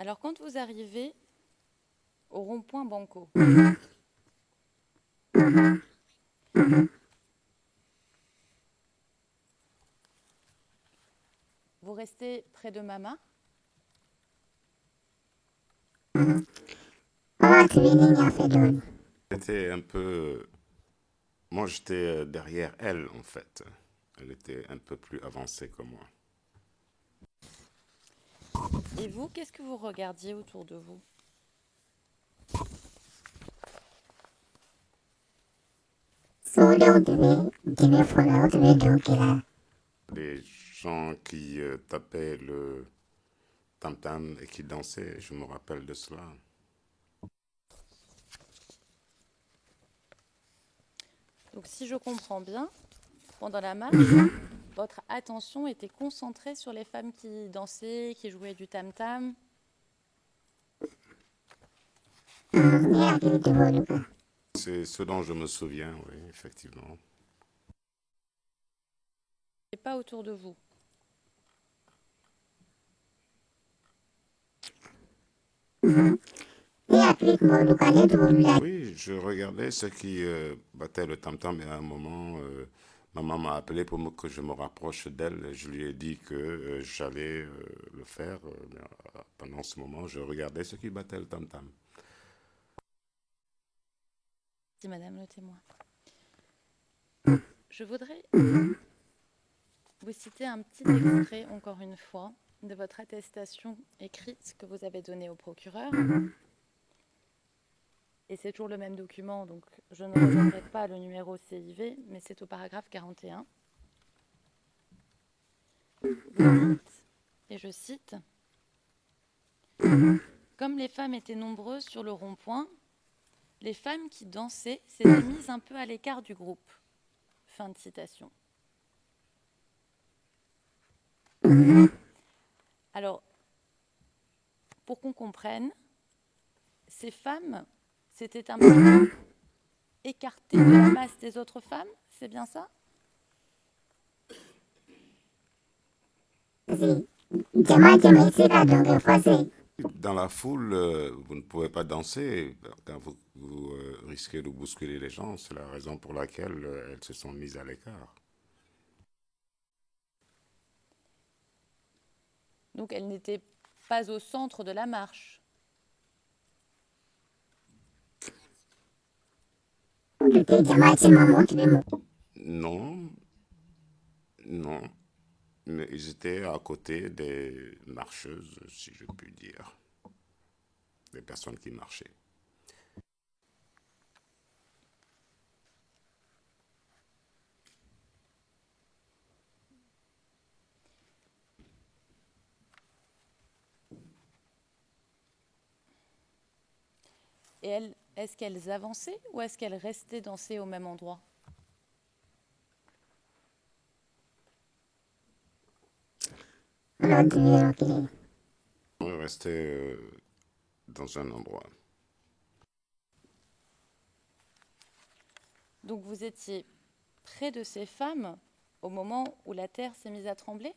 S7: Alors, quand vous arrivez au rond-point Banco, vous restez près de Mama.
S1: C'était un peu... Moi, j'étais derrière elle, en fait. Elle était un peu plus avancée que moi.
S7: Et vous, qu'est-ce que vous regardiez autour de vous?
S1: Les gens qui tapaient le tam-tam et qui dansaient, je me rappelle de cela.
S7: Donc, si je comprends bien, pendant la marche, votre attention était concentrée sur les femmes qui dansaient, qui jouaient du tam-tam.
S1: C'est ce dont je me souviens, oui, effectivement.
S7: Et pas autour de vous.
S1: Oui, je regardais ceux qui battaient le tam-tam et à un moment, maman m'a appelé pour que je me rapproche d'elle. Je lui ai dit que j'allais le faire. Mais, pendant ce moment, je regardais ceux qui battaient le tam-tam.
S7: Merci, Madame le témoin. Je voudrais vous citer un petit extrait, encore une fois, de votre attestation écrite que vous avez donnée au procureur. Et c'est toujours le même document, donc je ne redonnerai pas le numéro CIV, mais c'est au paragraphe 41. Vous dites, et je cite, « Comme les femmes étaient nombreuses sur le rond-point, les femmes qui dansaient s'étaient mises un peu à l'écart du groupe. » Fin de citation. Alors, pour qu'on comprenne, ces femmes s'étaient un petit peu écartées de la masse des autres femmes, c'est bien ça?
S1: Dans la foule, vous ne pouvez pas danser. Quand vous risquez de bousculer les gens, c'est la raison pour laquelle elles se sont mises à l'écart.
S7: Donc, elles n'étaient pas au centre de la marche.
S1: Non, non, mais ils étaient à côté des marcheuses, si je puis dire, des personnes qui marchaient.
S7: Et elles, est-ce qu'elles avançaient ou est-ce qu'elles restaient danser au même endroit?
S1: On restait dans un endroit.
S7: Donc vous étiez près de ces femmes au moment où la terre s'est mise à trembler?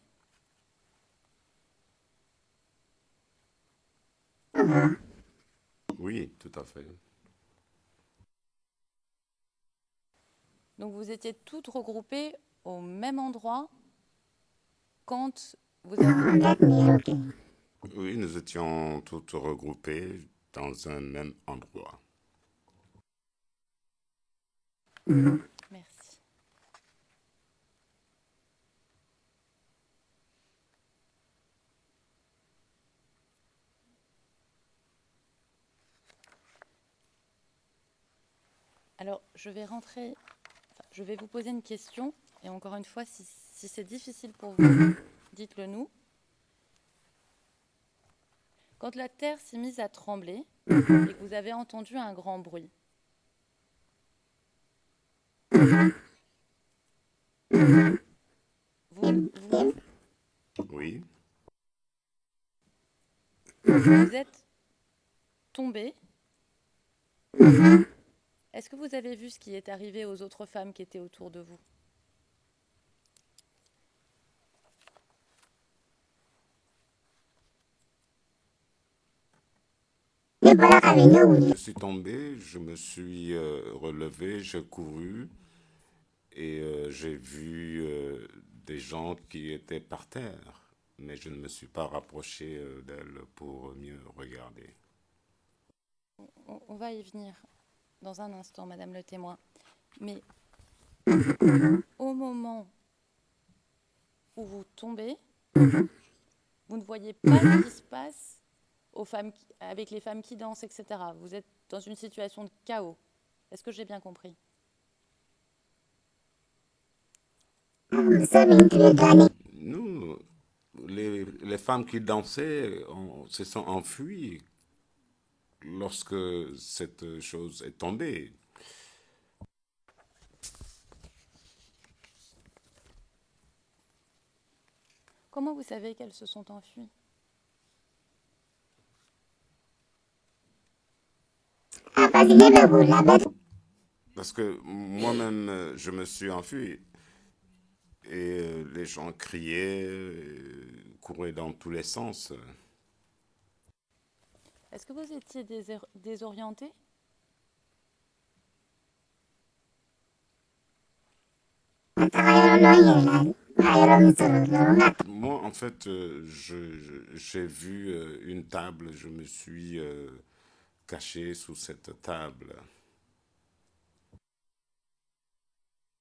S1: Oui, tout à fait.
S7: Donc vous étiez toutes regroupées au même endroit quand vous avez...
S1: Oui, nous étions toutes regroupées dans un même endroit.
S7: Merci. Alors, je vais vous poser une question, et encore une fois, si c'est difficile pour vous, dites-le nous. Quand la terre s'est mise à trembler et que vous avez entendu un grand bruit,
S1: Oui,
S7: vous êtes tombé. Est-ce que vous avez vu ce qui est arrivé aux autres femmes qui étaient autour de vous?
S1: Je suis tombé, je me suis relevé, j'ai couru et j'ai vu des gens qui étaient par terre, mais je ne me suis pas rapproché d'elles pour mieux regarder.
S7: On va y venir dans un instant, Madame le témoin. Mais au moment où vous tombez, vous ne voyez pas ce qui se passe avec les femmes qui dansent, etc. Vous êtes dans une situation de chaos. Est-ce que j'ai bien compris?
S1: Nous, les femmes qui dansaient se sont enfuies lorsque cette chose est tombée.
S7: Comment vous savez qu'elles se sont enfuies?
S1: Parce que moi-même, je me suis enfui et les gens criaient, couraient dans tous les sens.
S7: Est-ce que vous étiez désorienté?
S1: Moi, en fait, j'ai vu une table, je me suis caché sous cette table.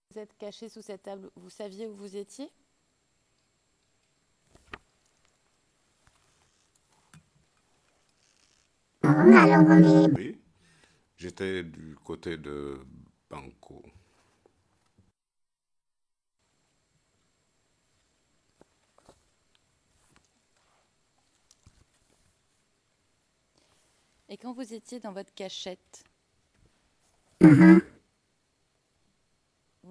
S7: Vous êtes caché sous cette table. Vous saviez où vous étiez?
S1: Oui, j'étais du côté de Banco.
S7: Et quand vous étiez dans votre cachette, vous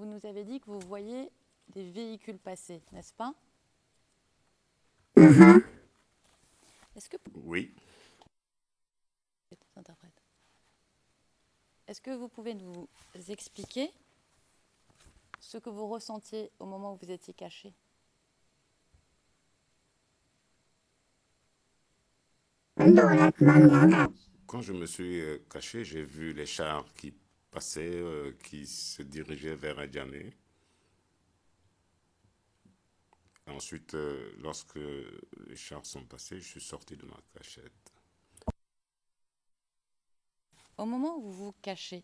S7: nous avez dit que vous voyez des véhicules passer, n'est-ce pas? Est-ce que...
S1: Oui.
S7: Est-ce que vous pouvez nous expliquer ce que vous ressentiez au moment où vous étiez caché?
S1: Quand je me suis caché, j'ai vu les chars qui passaient, qui se dirigeaient vers Adjamé. Ensuite, lorsque les chars sont passés, je suis sorti de ma cachette.
S7: Au moment où vous vous cachez,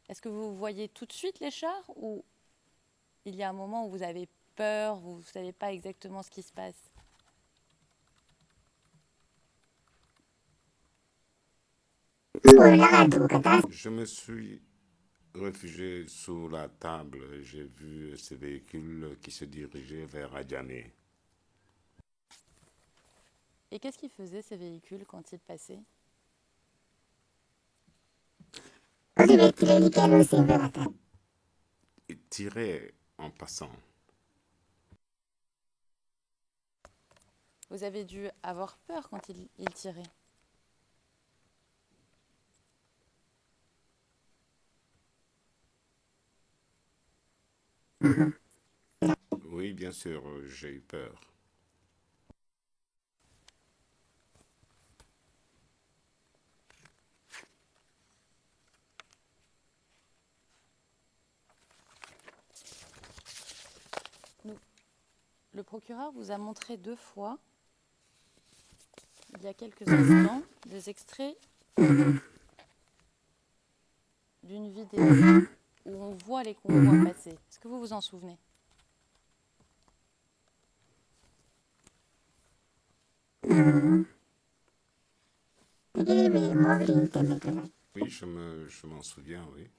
S7: est-ce que vous voyez tout de suite les chars ou il y a un moment où vous avez peur, vous ne savez pas exactement ce qui se passe?
S1: Je me suis réfugié sous la table. J'ai vu ces véhicules qui se dirigeaient vers Adjamé.
S7: Et qu'est-ce qu'ils faisaient ces véhicules quand ils passaient?
S1: Ils tiraient en passant.
S7: Vous avez dû avoir peur quand ils tiraient.
S1: Oui, bien sûr, j'ai eu peur.
S7: Le procureur vous a montré 2 fois, il y a quelques instants, des extraits d'une vidéo où on voit les convois passer. Est-ce que vous vous en souvenez?
S1: Oui, je m'en souviens, oui.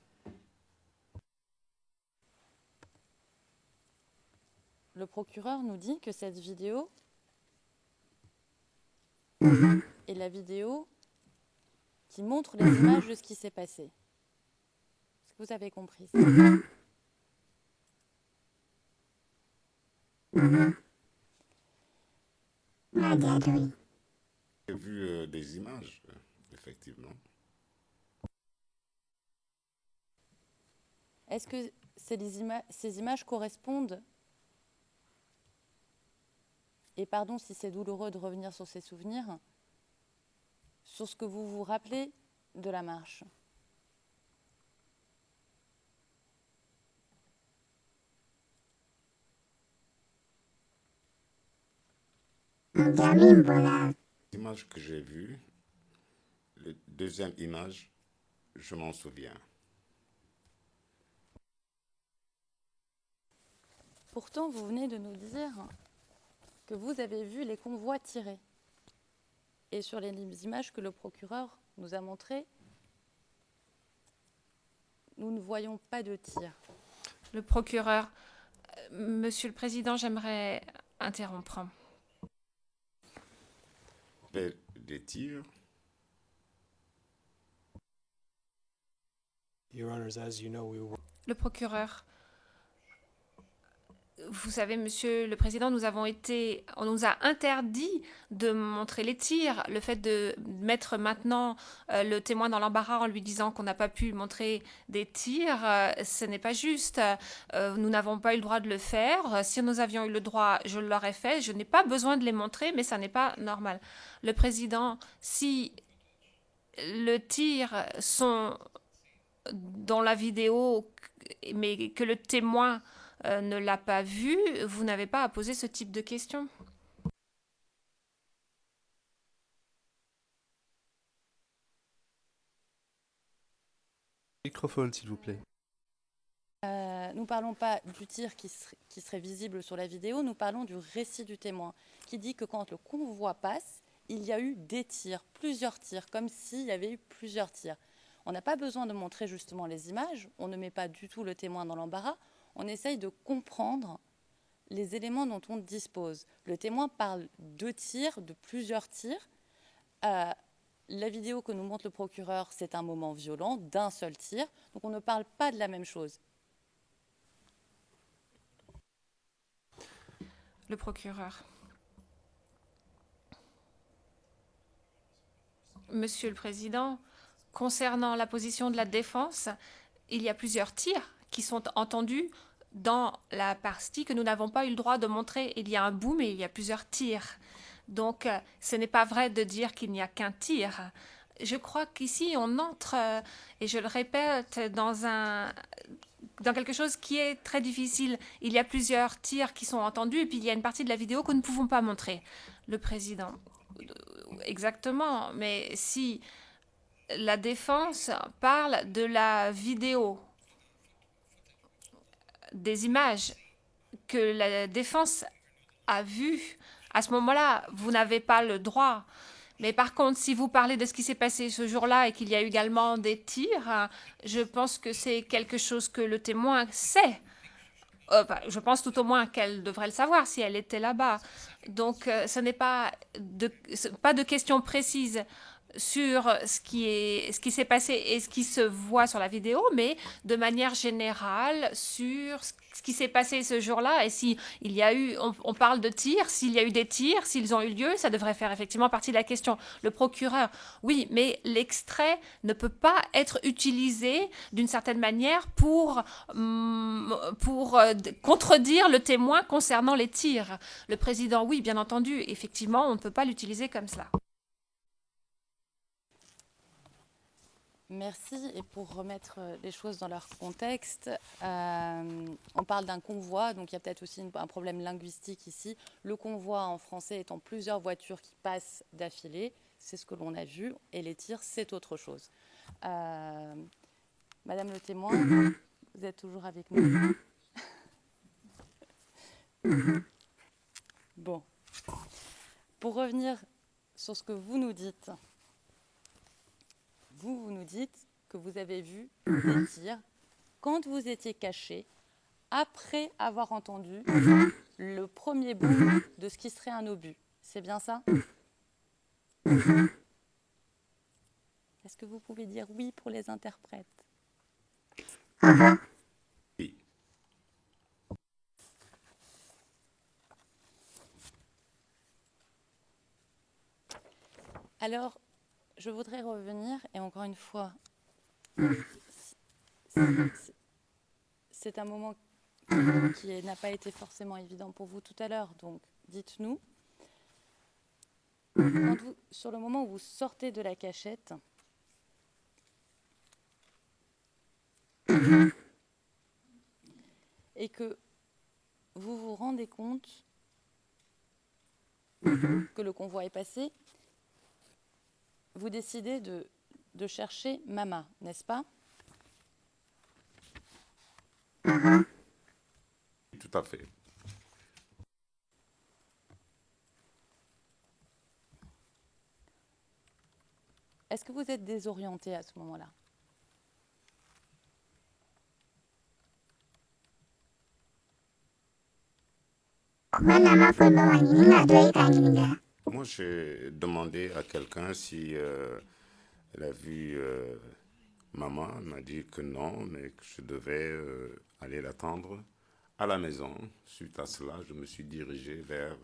S7: Le procureur nous dit que cette vidéo est la vidéo qui montre les images de ce qui s'est passé. Est-ce que vous avez compris ça?
S1: J'ai vu des images, effectivement.
S7: Est-ce que ces images correspondent, et pardon si c'est douloureux de revenir sur ces souvenirs, sur ce que vous vous rappelez de la marche.
S1: L'image que j'ai vue, la deuxième image, je m'en souviens.
S7: Pourtant, vous venez de nous dire que vous avez vu les convois tirer. Et sur les images que le procureur nous a montrées, nous ne voyons pas de tir.
S3: Le procureur, Monsieur le Président, j'aimerais interrompre.
S1: Des tirs.
S5: Your Honors, as you know,
S3: Le procureur, vous savez, Monsieur le Président, on nous a interdit de montrer les tirs. Le fait de mettre maintenant le témoin dans l'embarras en lui disant qu'on n'a pas pu montrer des tirs, ce n'est pas juste. Nous n'avons pas eu le droit de le faire. Si nous avions eu le droit, je l'aurais fait. Je n'ai pas besoin de les montrer, mais ça n'est pas normal. Le Président, si les tirs sont dans la vidéo, mais que le témoin ne l'a pas vu, vous n'avez pas à poser ce type de questions.
S2: Microphone, s'il vous plaît.
S7: Nous ne parlons pas du tir qui serait visible sur la vidéo, nous parlons du récit du témoin, qui dit que quand le convoi passe, il y a eu des tirs, plusieurs tirs, comme s'il y avait eu plusieurs tirs. On n'a pas besoin de montrer justement les images, on ne met pas du tout le témoin dans l'embarras, on essaye de comprendre les éléments dont on dispose. Le témoin parle de tirs, de plusieurs tirs. La vidéo que nous montre le procureur, c'est un moment violent, d'un seul tir. Donc on ne parle pas de la même chose.
S3: Le procureur. Monsieur le Président, concernant la position de la défense, il y a plusieurs tirs qui sont entendus dans la partie que nous n'avons pas eu le droit de montrer. Il y a un boom et il y a plusieurs tirs. Donc, ce n'est pas vrai de dire qu'il n'y a qu'un tir. Je crois qu'ici, on entre, et je le répète, dans quelque chose qui est très difficile. Il y a plusieurs tirs qui sont entendus et puis il y a une partie de la vidéo que nous ne pouvons pas montrer. Le Président. Exactement. Mais si la défense parle de la vidéo, des images que la défense a vues, à ce moment-là, vous n'avez pas le droit. Mais par contre, si vous parlez de ce qui s'est passé ce jour-là et qu'il y a eu également des tirs, je pense que c'est quelque chose que le témoin sait. Je pense tout au moins qu'elle devrait le savoir si elle était là-bas. Donc, ce n'est pas de questions précises sur ce qui s'est passé et ce qui se voit sur la vidéo, mais de manière générale sur ce qui s'est passé ce jour-là. Et si il y a eu, on parle de tirs, s'il y a eu des tirs, s'ils ont eu lieu, ça devrait faire effectivement partie de la question. Le procureur, oui, mais l'extrait ne peut pas être utilisé d'une certaine manière pour contredire le témoin concernant les tirs. Le président, oui, bien entendu, effectivement, on ne peut pas l'utiliser comme cela.
S7: Merci. Et pour remettre les choses dans leur contexte, on parle d'un convoi, donc il y a peut-être aussi un problème linguistique ici. Le convoi en français étant plusieurs voitures qui passent d'affilée, c'est ce que l'on a vu, et les tirs, c'est autre chose. Madame le témoin, vous êtes toujours avec nous? Bon. Pour revenir sur ce que vous nous dites, vous nous dites que vous avez vu des tirs quand vous étiez caché, après avoir entendu le premier boom de ce qui serait un obus. C'est bien ça? Est-ce que vous pouvez dire oui pour les interprètes?
S1: Oui.
S7: Alors, je voudrais revenir, et encore une fois, c'est un moment qui n'a pas été forcément évident pour vous tout à l'heure, donc dites-nous. Sur le moment où vous sortez de la cachette, et que vous vous rendez compte que le convoi est passé, vous décidez de chercher Mama, n'est-ce pas?
S1: Tout à fait.
S7: Est-ce que vous êtes désorienté à ce moment-là?
S1: Moi, j'ai demandé à quelqu'un si elle a vu maman. Elle m'a dit que non, mais que je devais aller l'attendre à la maison. Suite à cela, je me suis dirigé vers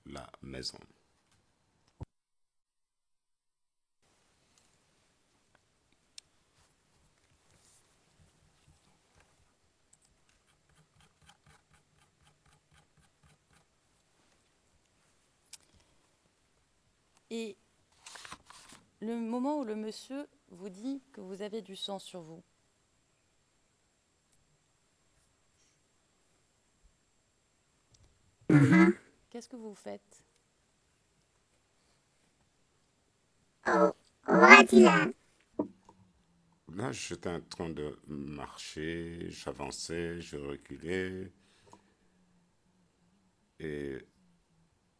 S1: la maison.
S7: Et le moment où le monsieur vous dit que vous avez du sang sur vous, qu'est-ce que vous faites?
S1: Là, j'étais en train de marcher, j'avançais, je reculais. Et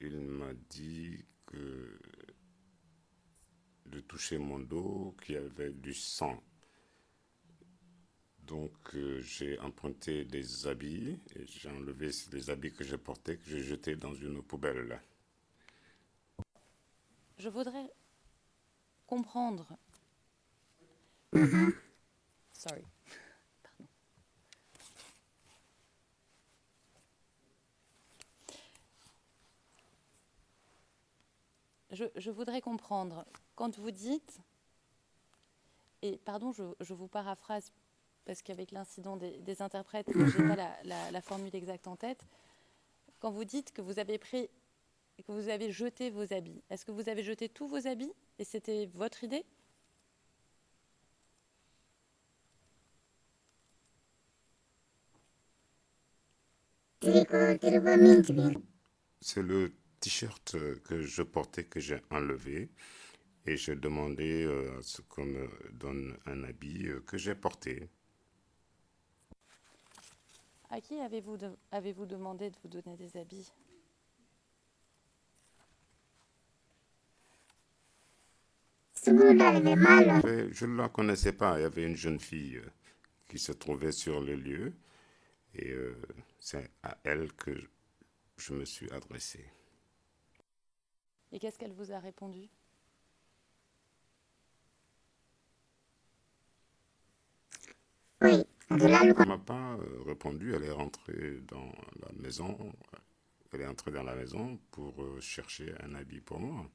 S1: il m'a dit que de toucher mon dos, qu'il y avait du sang. Donc j'ai emprunté des habits et j'ai enlevé les habits que je portais, que j'ai jetés dans une poubelle.
S7: Je voudrais comprendre. Sorry. Pardon. Je voudrais comprendre. Quand vous dites, et pardon, je vous paraphrase parce qu'avec l'incident des interprètes, je n'ai pas la formule exacte en tête. Quand vous dites que vous avez pris, que vous avez jeté vos habits, est-ce que vous avez jeté tous vos habits et c'était votre idée?
S1: C'est le t-shirt que je portais que j'ai enlevé et j'ai demandé à ce qu'on me donne un habit que j'ai porté.
S7: À qui avez-vous demandé de vous donner des habits?
S1: Je ne la connaissais pas. Il y avait une jeune fille qui se trouvait sur le lieu et c'est à elle que je me suis adressé.
S7: Et qu'est-ce qu'elle vous a répondu?
S1: Elle ne m'a pas répondu. Elle est rentrée dans la maison. Elle est entrée dans la maison pour chercher un habit pour moi.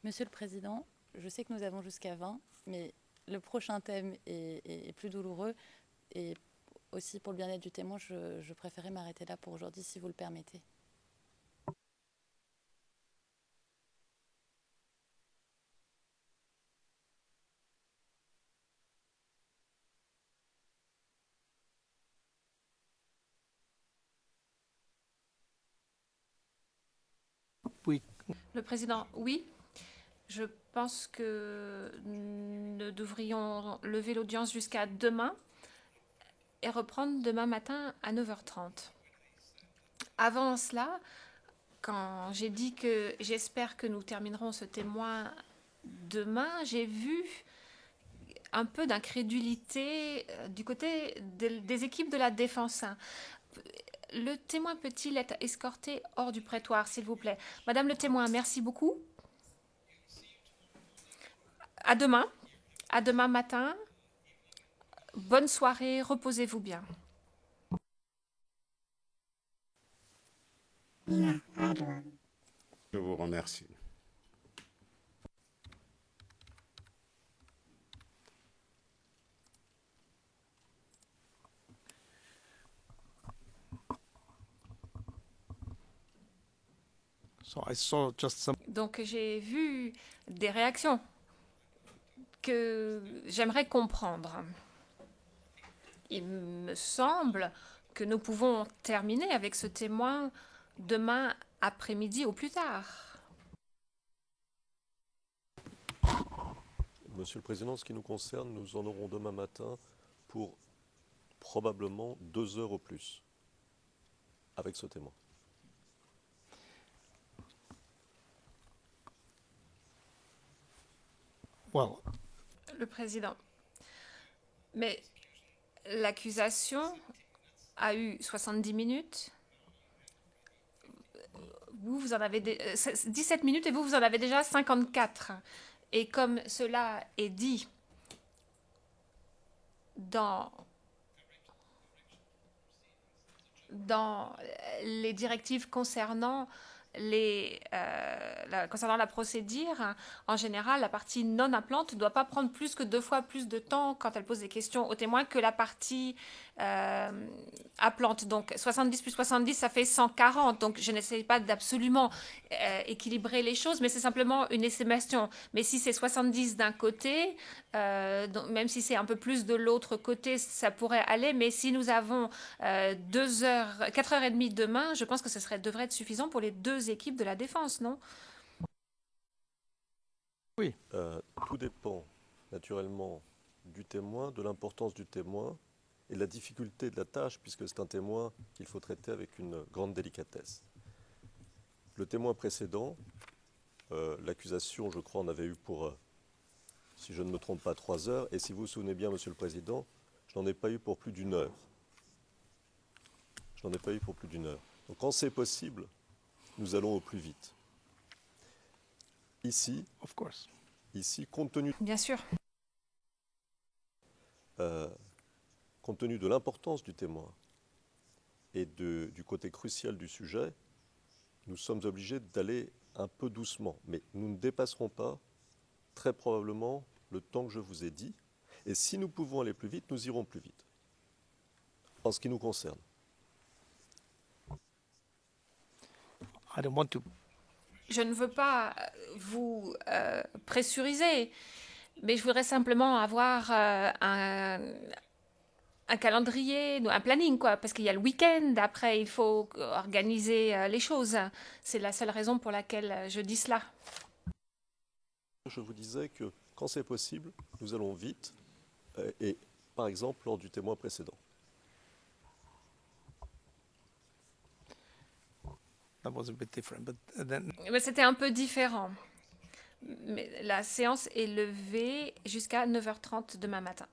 S7: Monsieur le Président, je sais que nous avons jusqu'à 20, mais le prochain thème est plus douloureux et aussi pour le bien-être du témoin, je préférais m'arrêter là pour aujourd'hui, si vous le permettez.
S9: Oui.
S3: Le président, oui. Je pense que nous devrions lever l'audience jusqu'à demain et reprendre demain matin à 9h30. Avant cela, quand j'ai dit que j'espère que nous terminerons ce témoin demain, j'ai vu un peu d'incrédulité du côté des équipes de la défense. Le témoin peut-il être escorté hors du prétoire, s'il vous plaît? Madame le témoin, merci beaucoup. À demain matin. Bonne soirée, reposez-vous bien.
S8: Yeah, hard one.
S1: Je vous remercie.
S9: So I saw just some.
S3: Donc j'ai vu des réactions que j'aimerais comprendre. Il me semble que nous pouvons terminer avec ce témoin demain après-midi au plus tard.
S6: Monsieur le Président, en ce qui nous concerne, nous en aurons demain matin pour probablement 2 heures au plus avec ce témoin.
S9: Well,
S3: Le président. Mais l'accusation a eu 70 minutes. Vous en avez 17 minutes et vous en avez déjà 54. Et comme cela est dit dans les directives concernant concernant la procédure, en général, la partie non appelante ne doit pas prendre plus que 2 fois plus de temps quand elle pose des questions aux témoins que la partie appelante. Donc 70 plus 70, ça fait 140. Donc je n'essaie pas d'absolument équilibrer les choses, mais c'est simplement une estimation. Mais si c'est 70 d'un côté, donc même si c'est un peu plus de l'autre côté, ça pourrait aller. Mais si nous avons 2 heures, 4h30 demain, je pense que devrait être suffisant pour les deux équipes de la défense, non?
S9: oui.
S6: Tout dépend naturellement du témoin, de l'importance du témoin et de la difficulté de la tâche, puisque c'est un témoin qu'il faut traiter avec une grande délicatesse. Le témoin précédent, l'accusation, je crois, en avait eu pour, si je ne me trompe pas, 3 heures, et si vous vous souvenez bien, Monsieur le Président, je n'en ai pas eu pour plus d'1 heure. Je n'en ai pas eu pour plus d'1 heure. Donc quand c'est possible, nous allons au plus vite. Ici,
S9: Of course.
S6: compte tenu
S3: Bien sûr.
S6: compte tenu de l'importance du témoin et du côté crucial du sujet, nous sommes obligés d'aller un peu doucement. Mais nous ne dépasserons pas, très probablement, le temps que je vous ai dit. Et si nous pouvons aller plus vite, nous irons plus vite. En ce qui nous concerne.
S9: I don't want to.
S3: Je ne veux pas vous pressuriser, mais je voudrais simplement avoir un calendrier, un planning, quoi, parce qu'il y a le week-end, après il faut organiser les choses. C'est la seule raison pour laquelle je dis cela.
S6: Je vous disais que quand c'est possible, nous allons vite, et par exemple lors du témoin précédent.
S9: That was a bit different, but then
S3: Mais c'était un peu différent. Mais la séance est levée jusqu'à 9h30 demain matin.